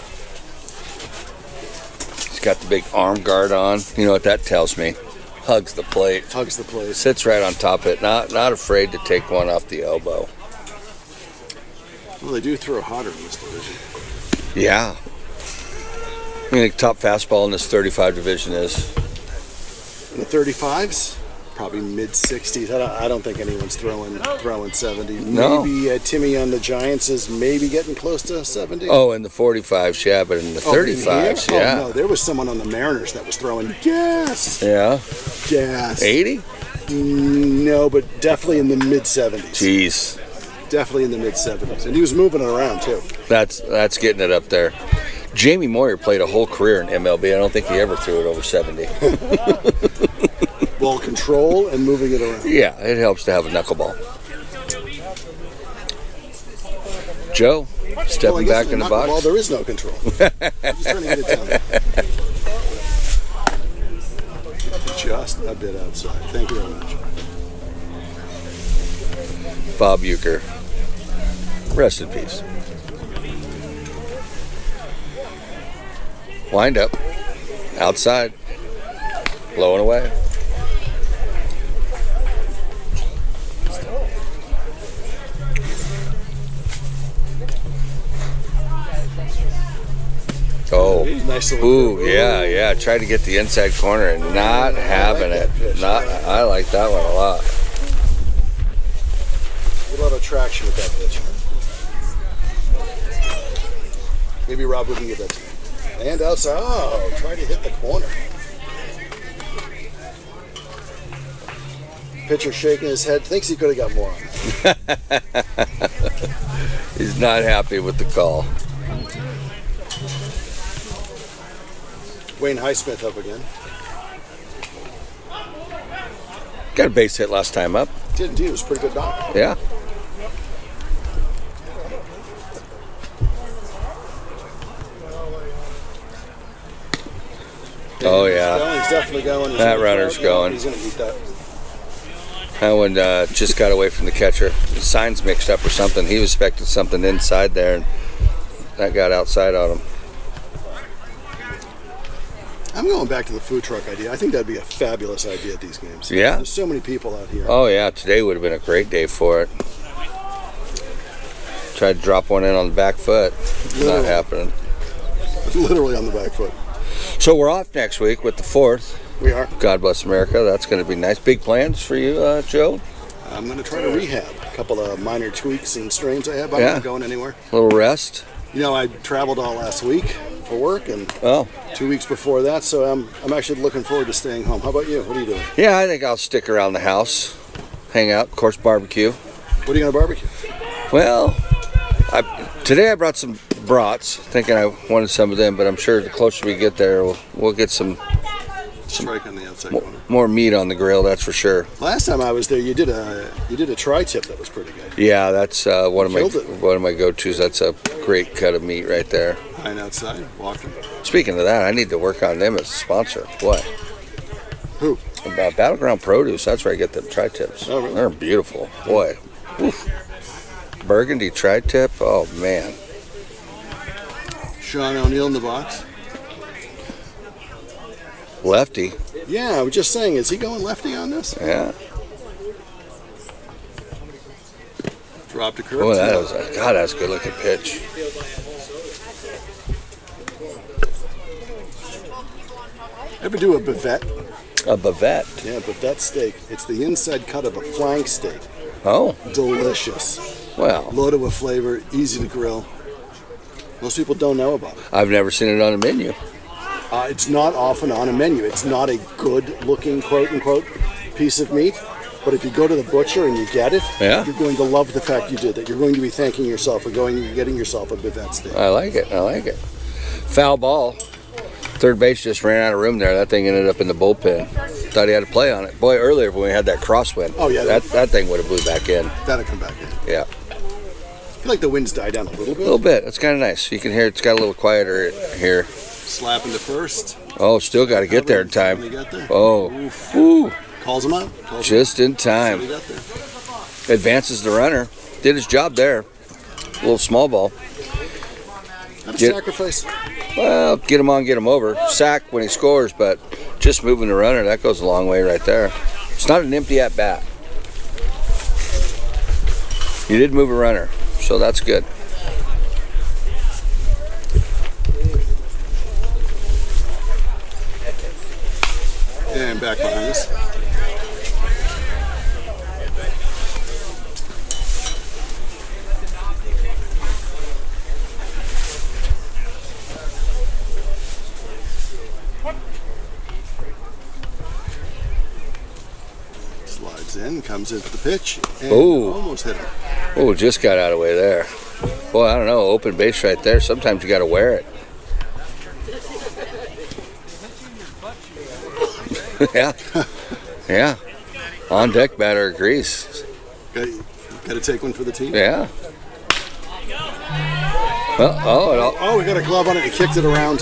He's got the big arm guard on. You know what that tells me? Hugs the plate. Hugs the plate. Sits right on top of it. Not afraid to take one off the elbow. Well, they do throw harder in this division. Yeah. I mean, the top fastball in this 35 division is. In the 35s, probably mid-60s. I don't think anyone's throwing 70. No. Maybe Timmy on the Giants is maybe getting close to 70. Oh, in the 45s, yeah, but in the 35s, yeah. Oh, no, there was someone on the Mariners that was throwing gas. Yeah. Gas. 80? No, but definitely in the mid-70s. Jeez. Definitely in the mid-70s. And he was moving it around, too. That's getting it up there. Jamie Moyer played a whole career in MLB. I don't think he ever threw it over 70. Ball control and moving it around. Yeah, it helps to have a knuckleball. Joe, stepping back in the box. Well, there is no control. I'm just trying to get it down. Just a bit outside. Thank you very much. Bob Uecker. Rest in peace. Wind up. Outside. Blowing away. Oh. Nice. Ooh, yeah. Tried to get the inside corner and not having it. I like that one a lot. A lot of traction with that pitch. Maybe Rob wouldn't give that to me. And outside. Oh, trying to hit the corner. Pitcher shaking his head. Thinks he could have got more on that. He's not happy with the call. Wayne Highsmith up again. Got a base hit last time up. Did indeed. It was a pretty good knock. Yeah. Oh, yeah. He's definitely going. That runner's going. He's going to eat that. That one just got away from the catcher. The signs mixed up or something. He was expecting something inside there, and that got outside on him. I'm going back to the food truck idea. I think that'd be a fabulous idea at these games. Yeah? There's so many people out here. Oh, yeah. Today would have been a great day for it. Tried to drop one in on the back foot. Not happening. Literally on the back foot. So we're off next week with the 4th. We are. God bless America. That's going to be nice. Big plans for you, Joe? I'm going to try to rehab. A couple of minor tweaks and strains I have. I'm not going anywhere. A little rest. You know, I traveled all last week for work and 2 weeks before that, so I'm actually looking forward to staying home. How about you? What are you doing? Yeah, I think I'll stick around the house, hang out, of course, barbecue. What are you going to barbecue? Well, today I brought some brats, thinking I wanted some of them, but I'm sure the closer we get there, we'll get some strike on the outside corner. More meat on the grill, that's for sure. Last time I was there, you did a tri-tip that was pretty good. Yeah, that's one of my go-tos. That's a great cut of meat right there. Fine outside, walking. Speaking of that, I need to work on them as a sponsor. What? Who? Battleground Produce. That's where I get them tri-tips. Oh, really? They're beautiful. Boy. Oof. Burgundy tri-tip. Oh, man. Sean O'Neill in the box. Lefty. Yeah, I was just saying, is he going lefty on this? Yeah. Dropped a curve. Oh, that's a good looking pitch. Ever do a bavette? A bavette. Yeah, bavette steak. It's the inside cut of a flank steak. Oh, Delicious. well, Loaded with flavor, easy to grill. Most people don't know about it. I've never seen it on a menu. It's not often on a menu. It's not a good-looking, quote-unquote, piece of meat. But if you go to the butcher and you get it, Yeah. you're going to love the fact you did that. You're going to be thanking yourself for going and getting yourself a bavette steak. I like it. I like it. Foul ball. Third base just ran out of room there. That thing ended up in the bullpen. Thought he had to play on it. Boy, earlier when we had that crosswind, Oh, yeah. that thing would have blew back in. That'll come back in. Yeah, I feel like the wind's died down a little a bit. little bit. It's kind of nice. You can hear it's got a little quieter here. Slapping to first. Oh, still got to get there in When time. he got there. Oh, Oof. woo, Calls him out. just in He time. got there. Advances the runner. Did his job there. A little small ball. Not a Get- sacrifice. Well, get him on, get him over. Sack when he scores, but just moving the runner, that goes a long way right there. It's not an empty at bat. You did move a runner, so that's good. And back behind us. Slides in, comes in for the pitch, and Ooh. almost hit him. Oh, just got out of the way there. Boy, I don't know, open base right there. Sometimes you got to wear it. Yeah, yeah. On deck batter agrees. Got to take one for the team. Yeah. Well, Oh, we got a glove on it. He kicked it around.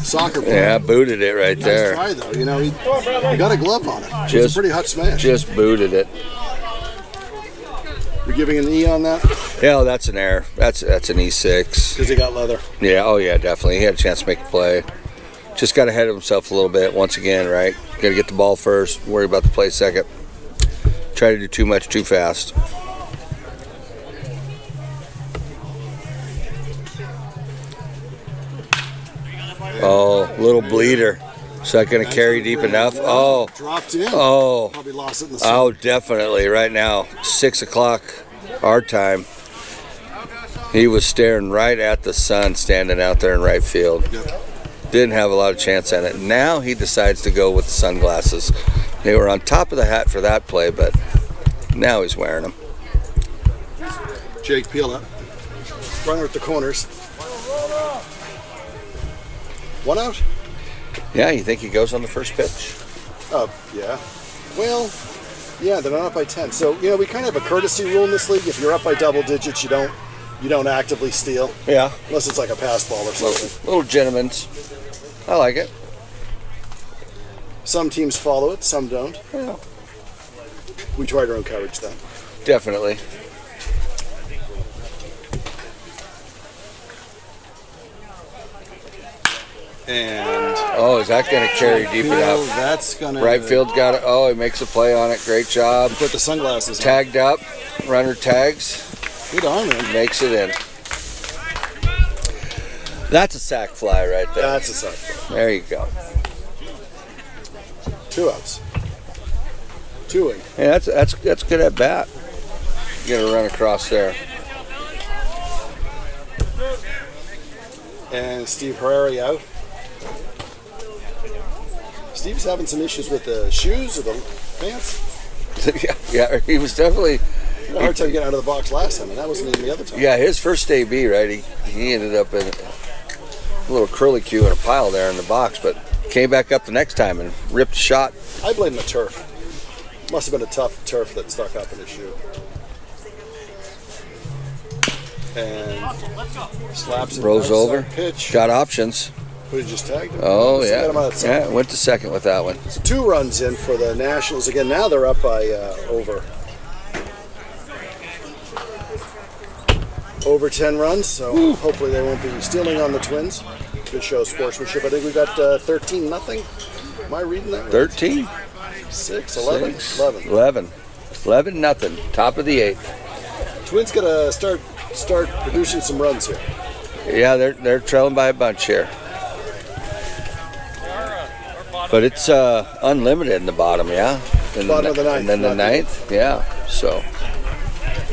Soccer ball. yeah, booted it right Nice there. try though. You know, he got a glove on it. It's Just- a pretty hot smash. Just booted it. You're giving an E on that Yeah, that's an error. That's an E6. because he got leather. Yeah, oh yeah, definitely. He had a chance to make a play. Just got ahead of himself a little bit once again, right? Got to get the ball first, worry about the play second. Try to do too much too fast. Oh, little bleeder. Is that going to carry deep enough? Oh, Dropped in. oh, Probably lost it in the sun. oh, definitely. Right now, 6 o'clock our time. He was staring right at the sun standing out there in right field. Yep. Didn't have a lot of chance at it. Now he decides to go with the sunglasses. They were on top of the hat for that play, but now he's wearing them. Jake Peel up. Runner at the corners. One out? Yeah, you think he goes on the first pitch? Oh, yeah. Well, yeah, they're not up by 10. So, you know, we kind of have a courtesy rule in this league. If you're up by double digits, you don't actively steal. Yeah. Unless it's like a pass ball or something. Little gentlemen's. I like it. Some teams follow it, some don't. Yeah. We try to encourage that. Definitely. And Oh, is that going to carry deep enough? that's gonna Right field's got it. Oh, he makes a play on it. Great job. put the sunglasses on. Tagged up. Runner tags. Good on him. Makes it in. That's a sack fly right there. That's a sack. There you go. 2 outs. 2 in. Yeah, that's good at bat. Get a run across there. And Steve Herrera out. Steve's having some issues with the shoes or the pants. yeah, he was definitely. He had a hard time getting out of the box last time, and that wasn't even the other time. Yeah, his first AB, right? He ended up in a little curlicue in a pile there in the box, but came back up the next time and ripped a shot. I blame the turf. Must have been a tough turf that stuck up in his shoe. And slaps it. Rolls outside over. Pitch. Got options. Who had just tagged him? Oh, Still yeah. got him out at second. Yeah, went to second with that one. So 2 runs in for the Nationals. Again, now they're up by over 10 runs, so hopefully they won't be stealing on the Twins. Good show of sportsmanship. I think we got 13-0. Am I reading that right? 13? 6, 11? 11. 11 nothing. Top of the 8th. Twins got to start producing some runs here. Yeah, they're trailing by a bunch here. But it's unlimited in the bottom, yeah? Bottom of the ninth, And then the not the ninth, yeah. So,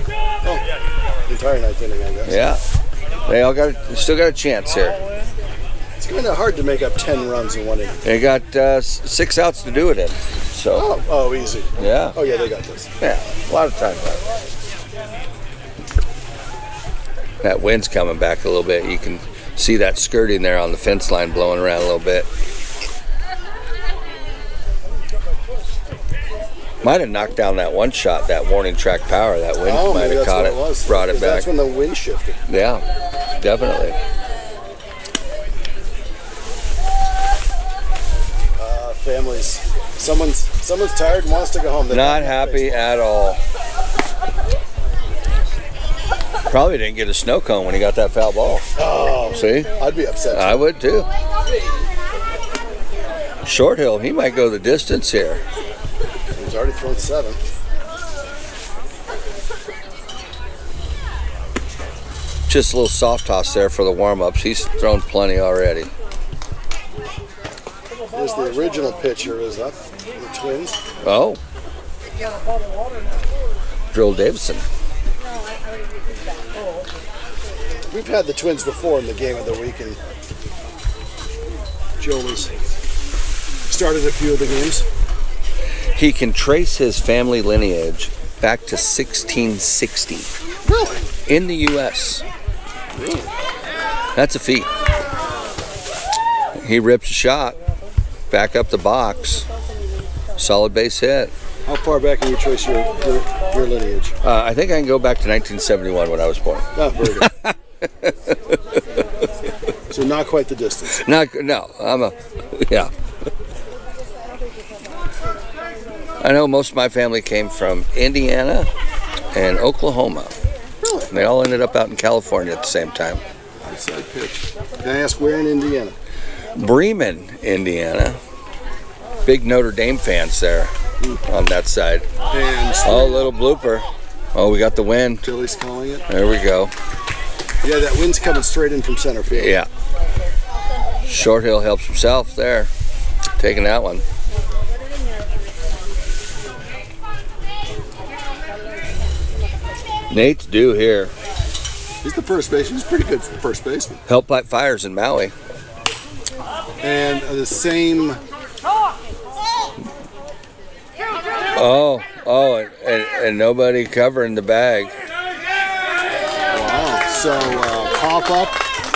The entire ninth inning, I guess. yeah. They still got a chance here. It's kind of hard to make up 10 runs in one inning. They got 6 outs to do it in. So, Oh, easy. yeah. Oh, yeah, they got this. Yeah, a lot of time left. That wind's coming back a little bit. You can see that skirting there on the fence line blowing around a little bit. Might have knocked down that one shot, that warning track power. That wind might maybe have that's caught what it, was. brought it back. That's when the wind shifted. Yeah, definitely. Families. Someone's tired and wants to go home. They're Not happy at all. Probably didn't get a snow cone when he got that foul ball. Oh, See? I'd be upset. I would too. Short Hill, he might go the distance here. He's already thrown 7. Just a little soft toss there for the warm-ups. He's thrown plenty already. Here's the original pitcher is up. The Twins. Oh. Drill Davidson. We've had the Twins before in the game of the week, and Joe has started a few of the games. He can trace his family lineage back to 1660 Really? in the U.S. Really? That's a feat. He rips a shot, back up the box, solid base hit. How far back can you trace your lineage? I think I can go back to 1971 when I was born. Oh, very good. So not quite the distance. Yeah. I know most of my family came from Indiana and Oklahoma. Really? They all ended up out in California at the same time. Outside pitch. Can I ask where in Indiana? Bremen, Indiana. Big Notre Dame fans there on that side. And Oh, little blooper. Oh, we got the wind. Billy's calling it. There we go. Yeah, that wind's coming straight in from center field. Yeah. Short Hill helps himself there. Taking that one. Nate's due here. He's the first baseman. He's pretty good first baseman. Help Pipe Fires in Maui. And the same. And nobody covering the bag. Wow. So pop up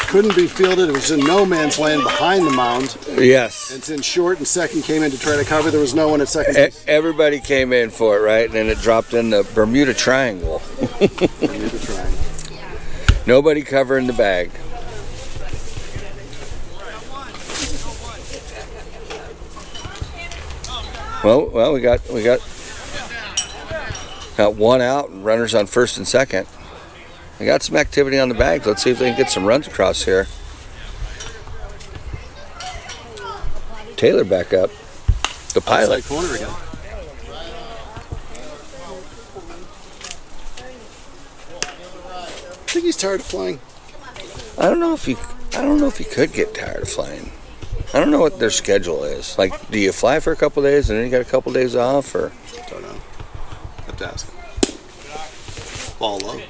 couldn't be fielded. It was in no man's land behind the mound. Yes. It's in short, and second came in to try to cover. There was no one at second base. Everybody came in for it, right? And then it dropped in the Bermuda Triangle. Bermuda Triangle. Nobody covering the bag. Well, we got one out and runners on first and second. We got some activity on the bag. Let's see if they can get some runs across here. Taylor back up. The pilot. Outside corner again. I think he's tired of flying. I don't know if he could get tired of flying. I don't know what their schedule is. Like, do you fly for a couple days and then you got a couple days off, or? Don't know. Have to ask him. Ball low.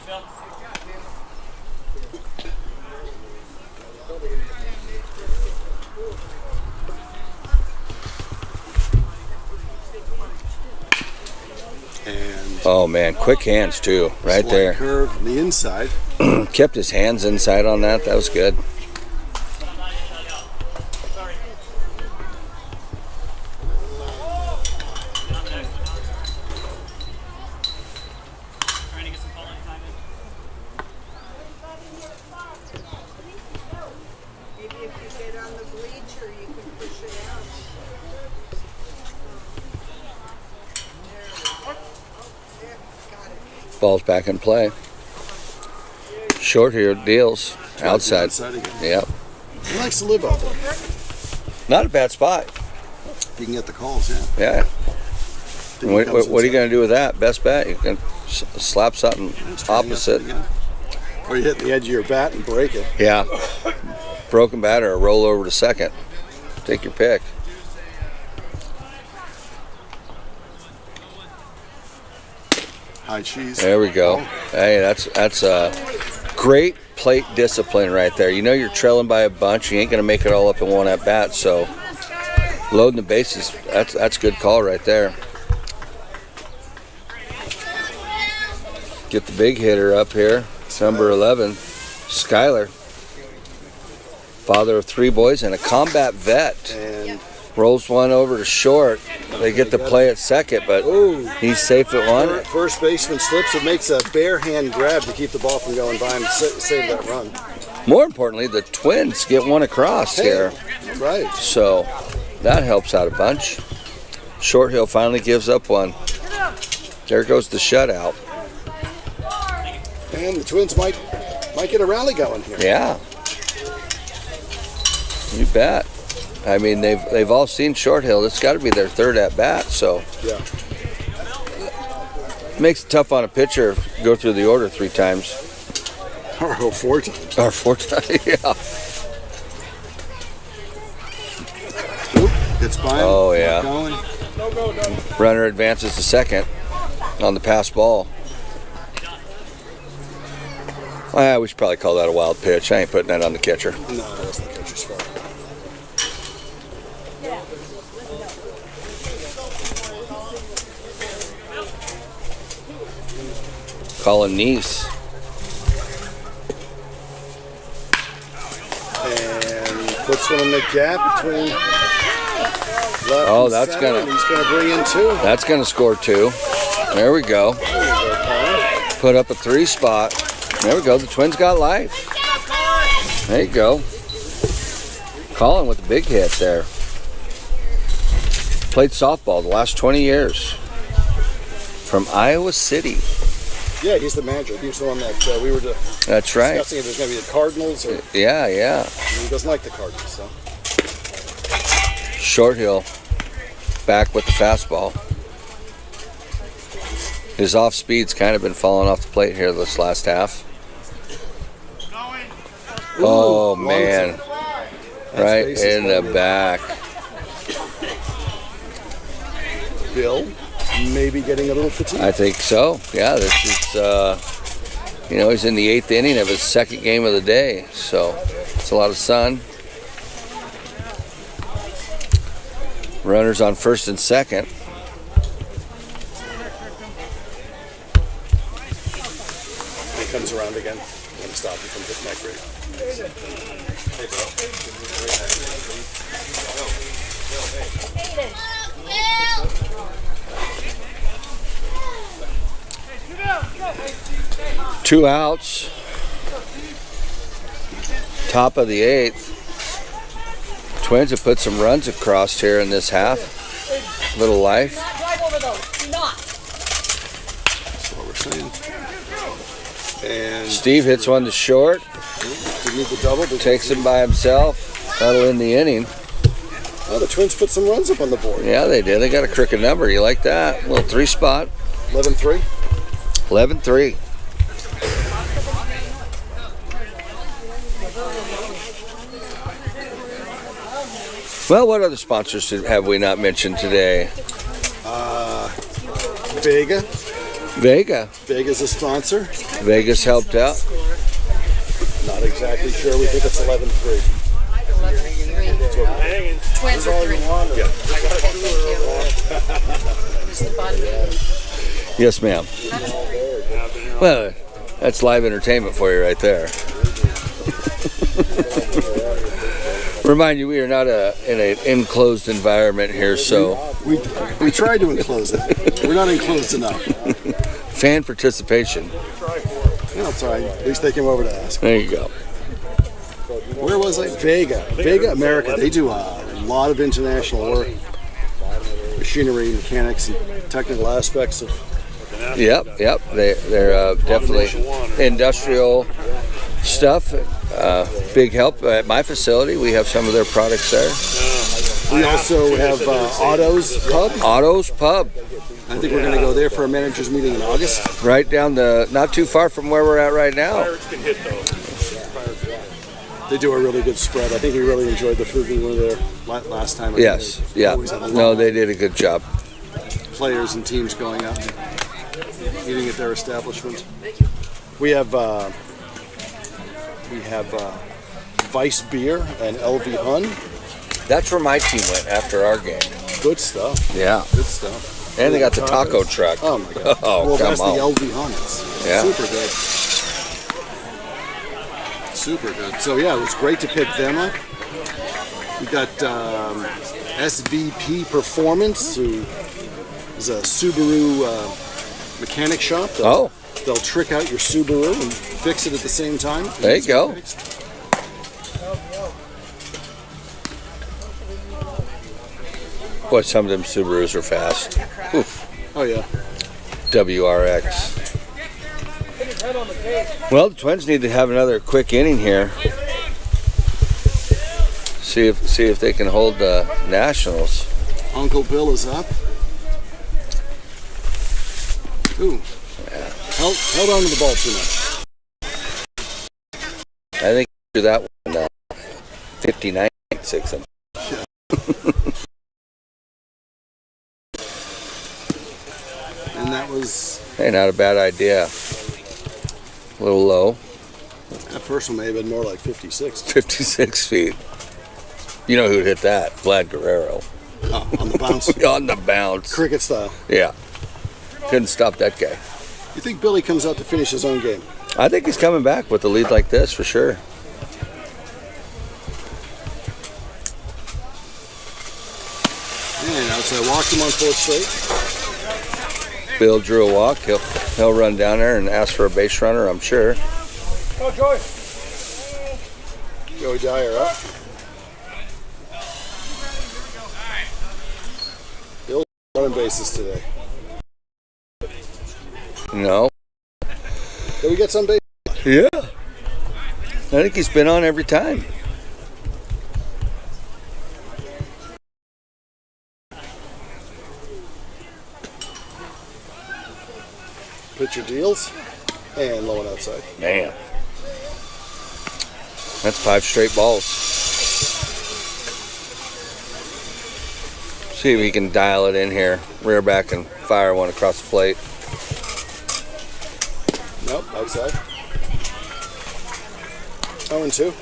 And Oh man, quick hands too, right slight there. curve on the inside. Kept his hands inside on that. That was good. Maybe if you get on the bleacher, you can push it out. There, got it. Ball's back in play. Short here deals outside. Outside again. Yep. He likes to live out there. Not a bad spot. You can get the calls, yeah. Yeah. Then he What comes are you inside. going to do with that? Best bet. You can slap something Just trying to get opposite. it again. Or you hit the edge of your bat and break it. Yeah. Broken bat or a roll over to second. Take your pick. High cheese. There we go. Hey, that's a great plate discipline right there. You know you're trailing by a bunch. You ain't gonna make it all up in one at bat. So loading the bases, that's a good call right there. Get the big hitter up here. It's number 11, Skyler. Father of 3 boys and a combat vet. And Rolls one over to short. They get the play at second, but he's safe at one. first baseman slips. It makes a bare hand grab to keep the ball from going by him, save that run. More importantly, the Twins get one across here. Right. So that helps out a bunch. Short Hill finally gives up one. There goes the shutout. And the Twins might get a rally going here. Yeah. You bet. I mean, they've all seen Short Hill. It's got to be their 3rd at bat, so Yeah. makes it tough on a pitcher. Go through the order 3 times Or 4 times. or 4 times. Yeah. It's by him. Oh, Not yeah. going. Runner advances to second on the pass ball. We should probably call that a wild pitch. I ain't putting that on the catcher. No, that's the catcher's fault. Calling Nice. And puts one in the gap between left Oh, and that's center, gonna- and he's going to bring in 2. That's going to score 2. There we go. Put up a 3 spot. There we go. The Twins got life. There you go. Colin with the big hit there. Played softball the last 20 years. From Iowa City. Yeah, he's the manager. He was the one that we were That's right. discussing if there's going to be the Cardinals, or Yeah, yeah. he doesn't like the Cardinals. So. Short Hill back with the fastball. His off speed's kind of been falling off the plate here this last half. Oh man, right in the back. Bill, maybe getting a little fatigued. I think so. Yeah, this is, he's in the 8th inning of his 2nd game of the day, so it's a lot of sun. Runners on 1st and 2nd. He comes around again. I'm going to stop him from hitting that great. Hey, bro. 2 outs. Top of the 8th. Twins have put some runs across here in this half. Little life. That's what we're saying. And Steve hits one to short. we need the double. Takes him by himself. That'll end the inning. Oh, the Twins put some runs up on the board. Yeah, they did. They got a crooked number. You like that? Little 3 spot. 11-3. 11-3. Well, what other sponsors have we not mentioned today? Vega. Vega. Vega's a sponsor. Vegas helped out. Not exactly sure. We think it's 11-3. 11-3. Twins are 3. Yeah. Who's the button? Yes, ma'am. Well, that's live entertainment for you right there. Remind you, we are not in an enclosed environment here, so We tried to enclose it. We're not enclosed enough. fan participation. No, it's all right. At least they came over to ask. There you go. Where was I? Vega. Vega America. They do a lot of international work. Machinery, mechanics, and technical aspects of. Yep. They're definitely industrial stuff. Big help at my facility. We have some of their products there. We also have Autos Pub. Autos Pub, I think we're going to go there for a managers meeting in August. right down not too far from where we're at right now. They do a really good spread. I think we really enjoyed the food we were there last time. Yes, They yeah. always have a lot No, of they did a good job. players and teams going up. eating at their establishment. Thank you. We have Vice Beer and LV Hun. That's where my team went after our game. Good stuff. Yeah. Good stuff. And they got the taco truck. Oh my god. Oh, well, come that's on. the LV Hun. It's Yeah. super good. Super good. So yeah, it was great to pick them up. We got SVP Performance, who is a Subaru mechanic shop. They'll trick out your Subaru and fix it at the same time. There you go. Boy, some of them Subarus are fast. Oof. Oh yeah. WRX. Well, the Twins need to have another quick inning here. See if they can hold the Nationals. Uncle Bill is up. Ooh. Yeah. Held on to the ball too much. I think do that one 59.6. And that was Hey, not a bad idea. A little low. that first one may have been more like 56. 56 feet. You know who'd hit that? Vlad Guerrero. Oh, on the bounce. On the bounce. Cricket style. Yeah. Couldn't stop that guy. You think Billy comes out to finish his own game? I think he's coming back with a lead like this for sure. And outside walked him on fourth straight. Bill drew a walk. He'll run down there and ask for a base runner, I'm sure. Joey Dyer up. Bill running bases today. No. Did we get some base? Yeah. I think he's been on every time. Pitcher deals. And low and outside. Man. That's 5 straight balls. See if he can dial it in here. Rear back and fire one across the plate. Nope, outside. 0-2.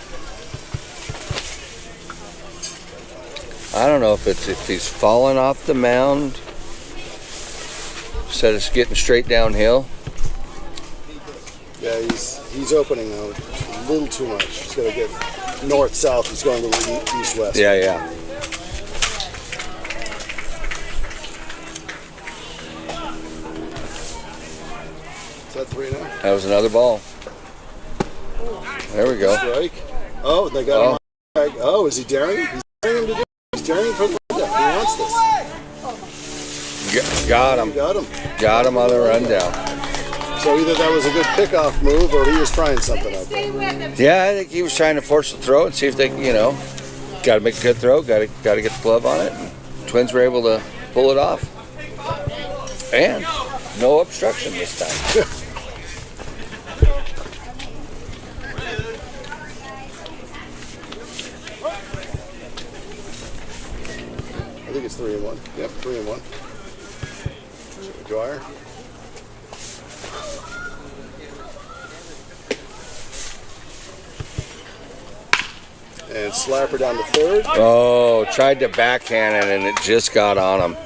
I don't know if he's falling off the mound instead of getting straight downhill. Yeah, he's opening a little too much. He's got to get north-south. He's going a little east-west. Yeah, yeah. Is that 3 now? That was another ball. There we go. Strike. Oh, they got him on the tag. Oh, is he daring? He's daring him to do it. He's daring for the rundown. He wants this. Got him. Got him. Got him on the rundown. So either that was a good pickoff move or he was trying something out there. Yeah, I think he was trying to force the throw and see if they, got to make a good throw. Got to get the glove on it. And Twins were able to pull it off. And no obstruction this time. I think it's 3-1. Yep, 3-1. Dwyer. And slapper down to third. Oh, tried to backhand it and it just got on him.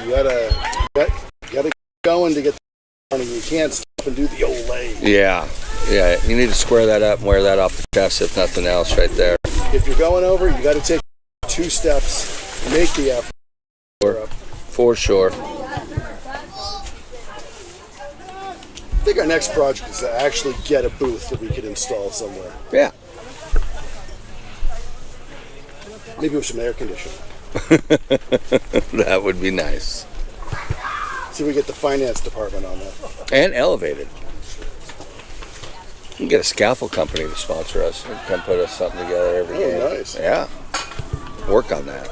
You gotta get going to get the running. You can't stop and do the old leg. Yeah, you need to square that up and wear that off the chest if nothing else right there. If you're going over, you gotta take 2 steps, make the effort. For sure. I think our next project is to actually get a booth that we could install somewhere. Yeah. Maybe with some air conditioning. That would be nice. See if we get the finance department on that. And elevated. You can get a scaffold company to sponsor us and come put us something together every day. Oh, nice. Yeah. Work on that.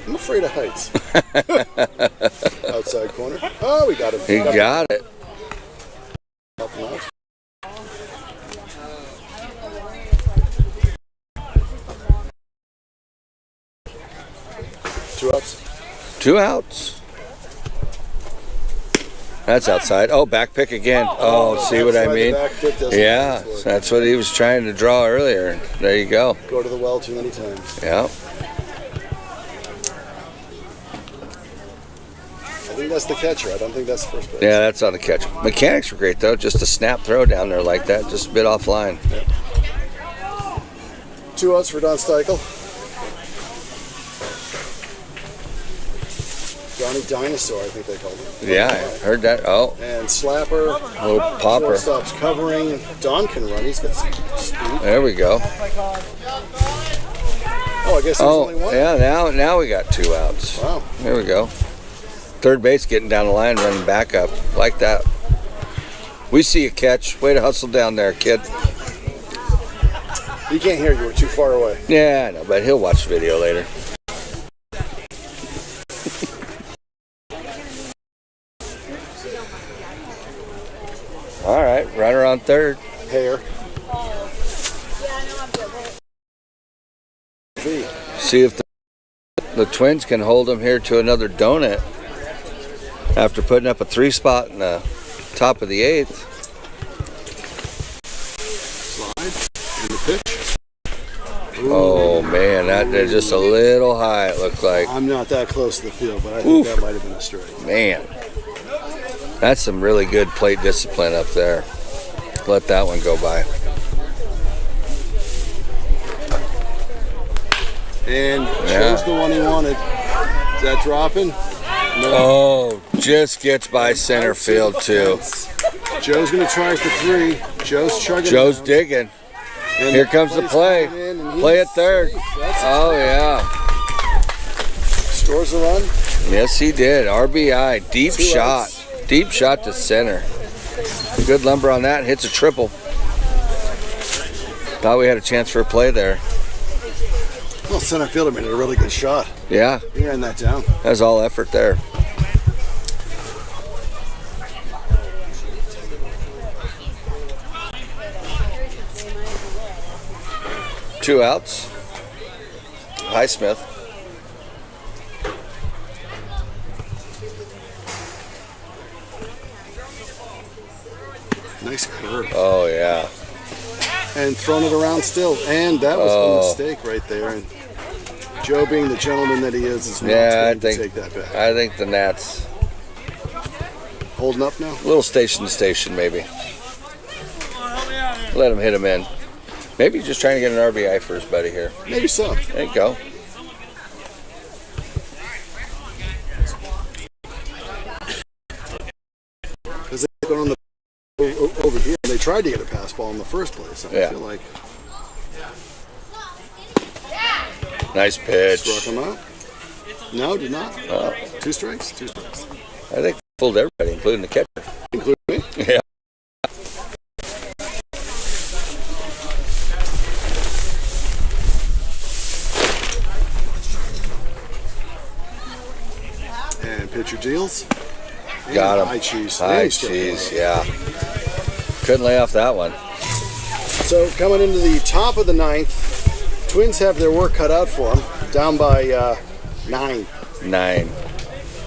I'm afraid of heights. Outside corner. Oh, we got him. He got it. Help him out. Two outs. 2 outs. That's outside. Oh, back pick again. Oh, see what I mean? Yeah, that's what he was trying to draw earlier. There you go. Go to the well too many times. Yeah. I think that's the catcher. I don't think that's the first base. Yeah, that's on the catcher. Mechanics were great though. Just a snap throw down there like that, just a bit offline. Yep. 2 outs for Don Steichel. Johnny Dinosaur, I think they called him. Yeah, I heard that. Oh, And Slapper. little popper. Shortstop's covering. Don can run. He's got some speed. There we go. Oh, I guess there's only one. Yeah, now we got 2 outs. Wow. There we go. Third base getting down the line, running back up like that. We see a catch. Way to hustle down there, kid. He can't hear you. We're too far away. Yeah, I know, but he'll watch the video later. All right, runner on third. Hair. See if the Twins can hold them here to another donut after putting up a 3 spot in the top of the 8th. Slide. In the pitch. Oh man, they're just a little high, it looked like. I'm not that close to the field, but I think that might have been a strike. Man, that's some really good plate discipline up there. Let that one go by. And chose the one he wanted. Is that dropping? No. Oh, just gets by center field too. Joe's going to try for 3. Joe's chugging. Joe's down. digging. And Here comes the play. Play at third. Oh yeah. Scores the run. Yes, he did. RBI, deep 2 shot. outs. Deep shot to center. Good lumber on that. Hits a triple. Thought we had a chance for a play there. Well, center fielder made a really good shot. Yeah, He ran that down. that was all effort there. Two outs. Highsmith. Nice curve. Oh yeah. And thrown it around still. And that was a mistake right there. And Joe, being the gentleman that he is not going to take that back. I think the Nats Holding up now? a little station to station maybe. Let him hit him in. Maybe just trying to get an RBI for his buddy here. Maybe so. There you go. Because they got on the over here. They tried to get a pass ball in the first place. I feel like Nice pitch. struck him out. No, did not. 2 strikes. 2 strikes. I think fooled everybody, including the catcher. Including me. Yeah. And pitcher deals. Got him. High cheese. High And struck him cheese, out. yeah. Couldn't lay off that one. So coming into the top of the 9th, Twins have their work cut out for them. Down by 9. 9.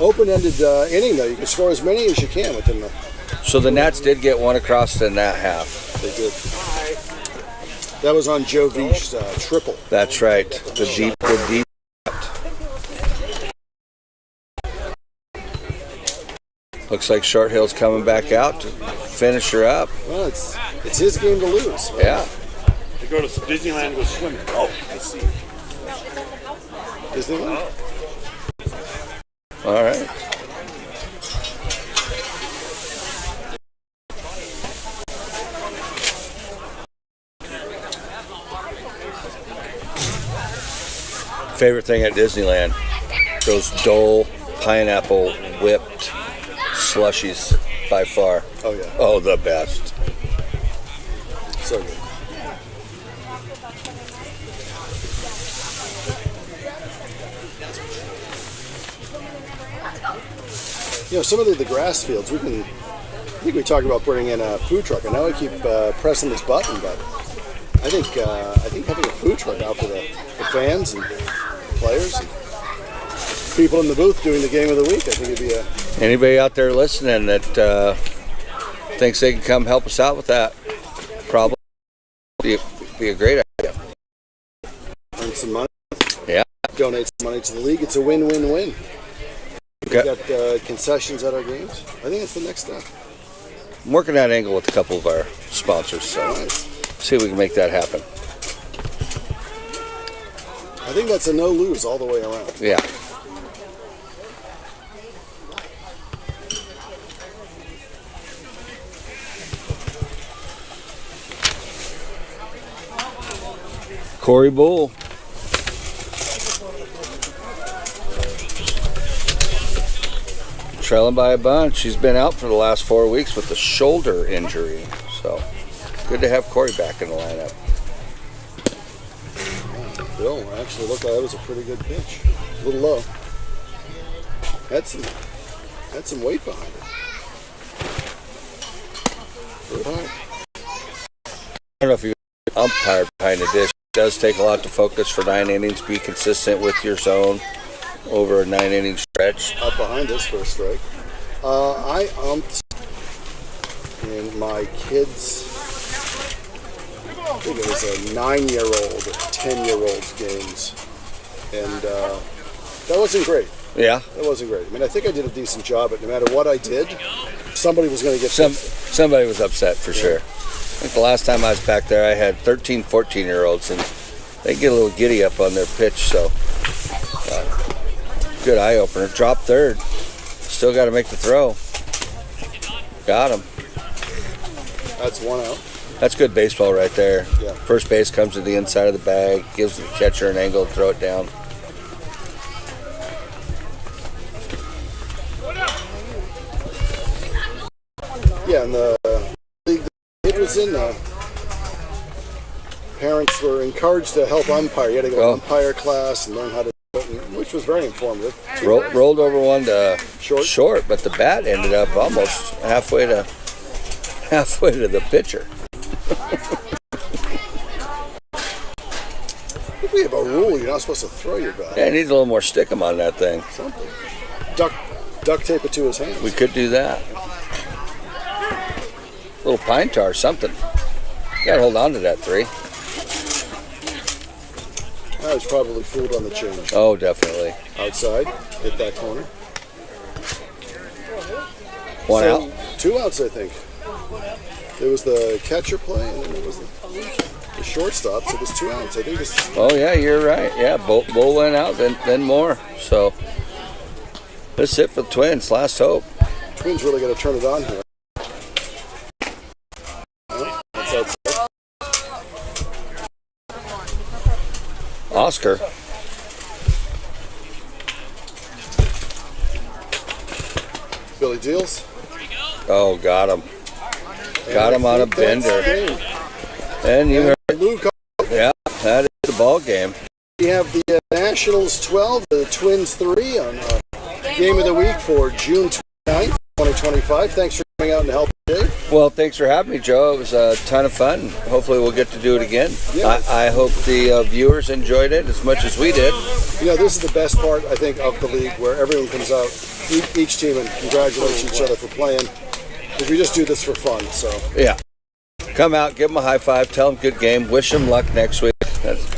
Open-ended inning though. You can score as many as you can within the. So the Nats did get one across in that half. They did. That was on Joe Veach's triple. That's right. The deep. Looks like Short Hill's coming back out to finish her up. Well, it's his game to lose. Yeah. They go to Disneyland and go swimming. Oh, I see. Disneyland? All right. Favorite thing at Disneyland? Those Dole pineapple whipped slushies by far. Oh yeah. Oh, the best. So good. You know, some of the grass fields, I think we talked about putting in a food truck. I know I keep pressing this button, but I think having a food truck out for the fans and players and people in the booth doing the game of the week, I think it'd be a Anybody out there listening that thinks they can come help us out with that, probably be a great idea. Earn some money. Yeah. Donate some money to the league. It's a win-win-win. Okay. We've got concessions at our games. I think it's the next step. I'm working that angle with a couple of our sponsors, so see if we can make that happen. I think that's a no-lose all the way around. Yeah. Corey Bull. Trailing by a bunch. She's been out for the last 4 weeks with a shoulder injury. So good to have Corey back in the lineup. Bill actually looked like that was a pretty good pitch. A little low. Had some weight behind it. Good high. I don't know if you umpire behind the dish. It does take a lot to focus for 9 innings. Be consistent with your zone over a 9-inning stretch. Up behind us for a strike. I umped in my kids' I think it was a 9-year-old or 10-year-old games, and that wasn't great. Yeah. That wasn't great. I mean, I think I did a decent job, but no matter what I did, somebody was going to get somebody was upset for sure. I think the last time I was back there, I had 13, 14-year-olds, and they get a little giddy up on their pitch. So good eye opener. Drop third. Still got to make the throw. Got him. That's one out. That's good baseball right there. Yeah. First base comes to the inside of the bag, gives the catcher an angle to throw it down. Yeah, and the league it was in, parents were encouraged to help umpire. You had to go to umpire class and learn how to do it, which was very informative. Rolled over one to Short. but the bat ended up almost halfway to the pitcher. We have a rule you're not supposed to throw your bat. Yeah, he needs a little more stickum on that thing. Something. Duct tape it to his hands. We could do that. A little pine tar, something. You gotta hold on to that 3. I was probably fooled on the change. Oh, definitely. Outside, hit that corner. One out. 2 outs, I think. There was the catcher play, and then there was the shortstop, so there's 2 outs. I think this. Oh yeah, you're right. Yeah, Bull went out, then more. So this is it for the Twins. Last hope. Twins really got to turn it on here. That's outside. Oscar. Billy Deals. Oh, got him. Got him on a bender. And you heard, Luke. yeah, that is the ball game. We have the Nationals 12, the Twins 3 on Game of the Week for June 29th, 2025. Thanks for coming out and helping, Dave. Well, thanks for having me, Joe. It was a ton of fun. Hopefully we'll get to do it again. Yeah. I hope the viewers enjoyed it as much as we did. You know, this is the best part, I think, of the league, where everyone comes out, each team, and congratulates each other for playing. Because we just do this for fun, so. Yeah. Come out, give them a high five, tell them good game, wish them luck next week. That's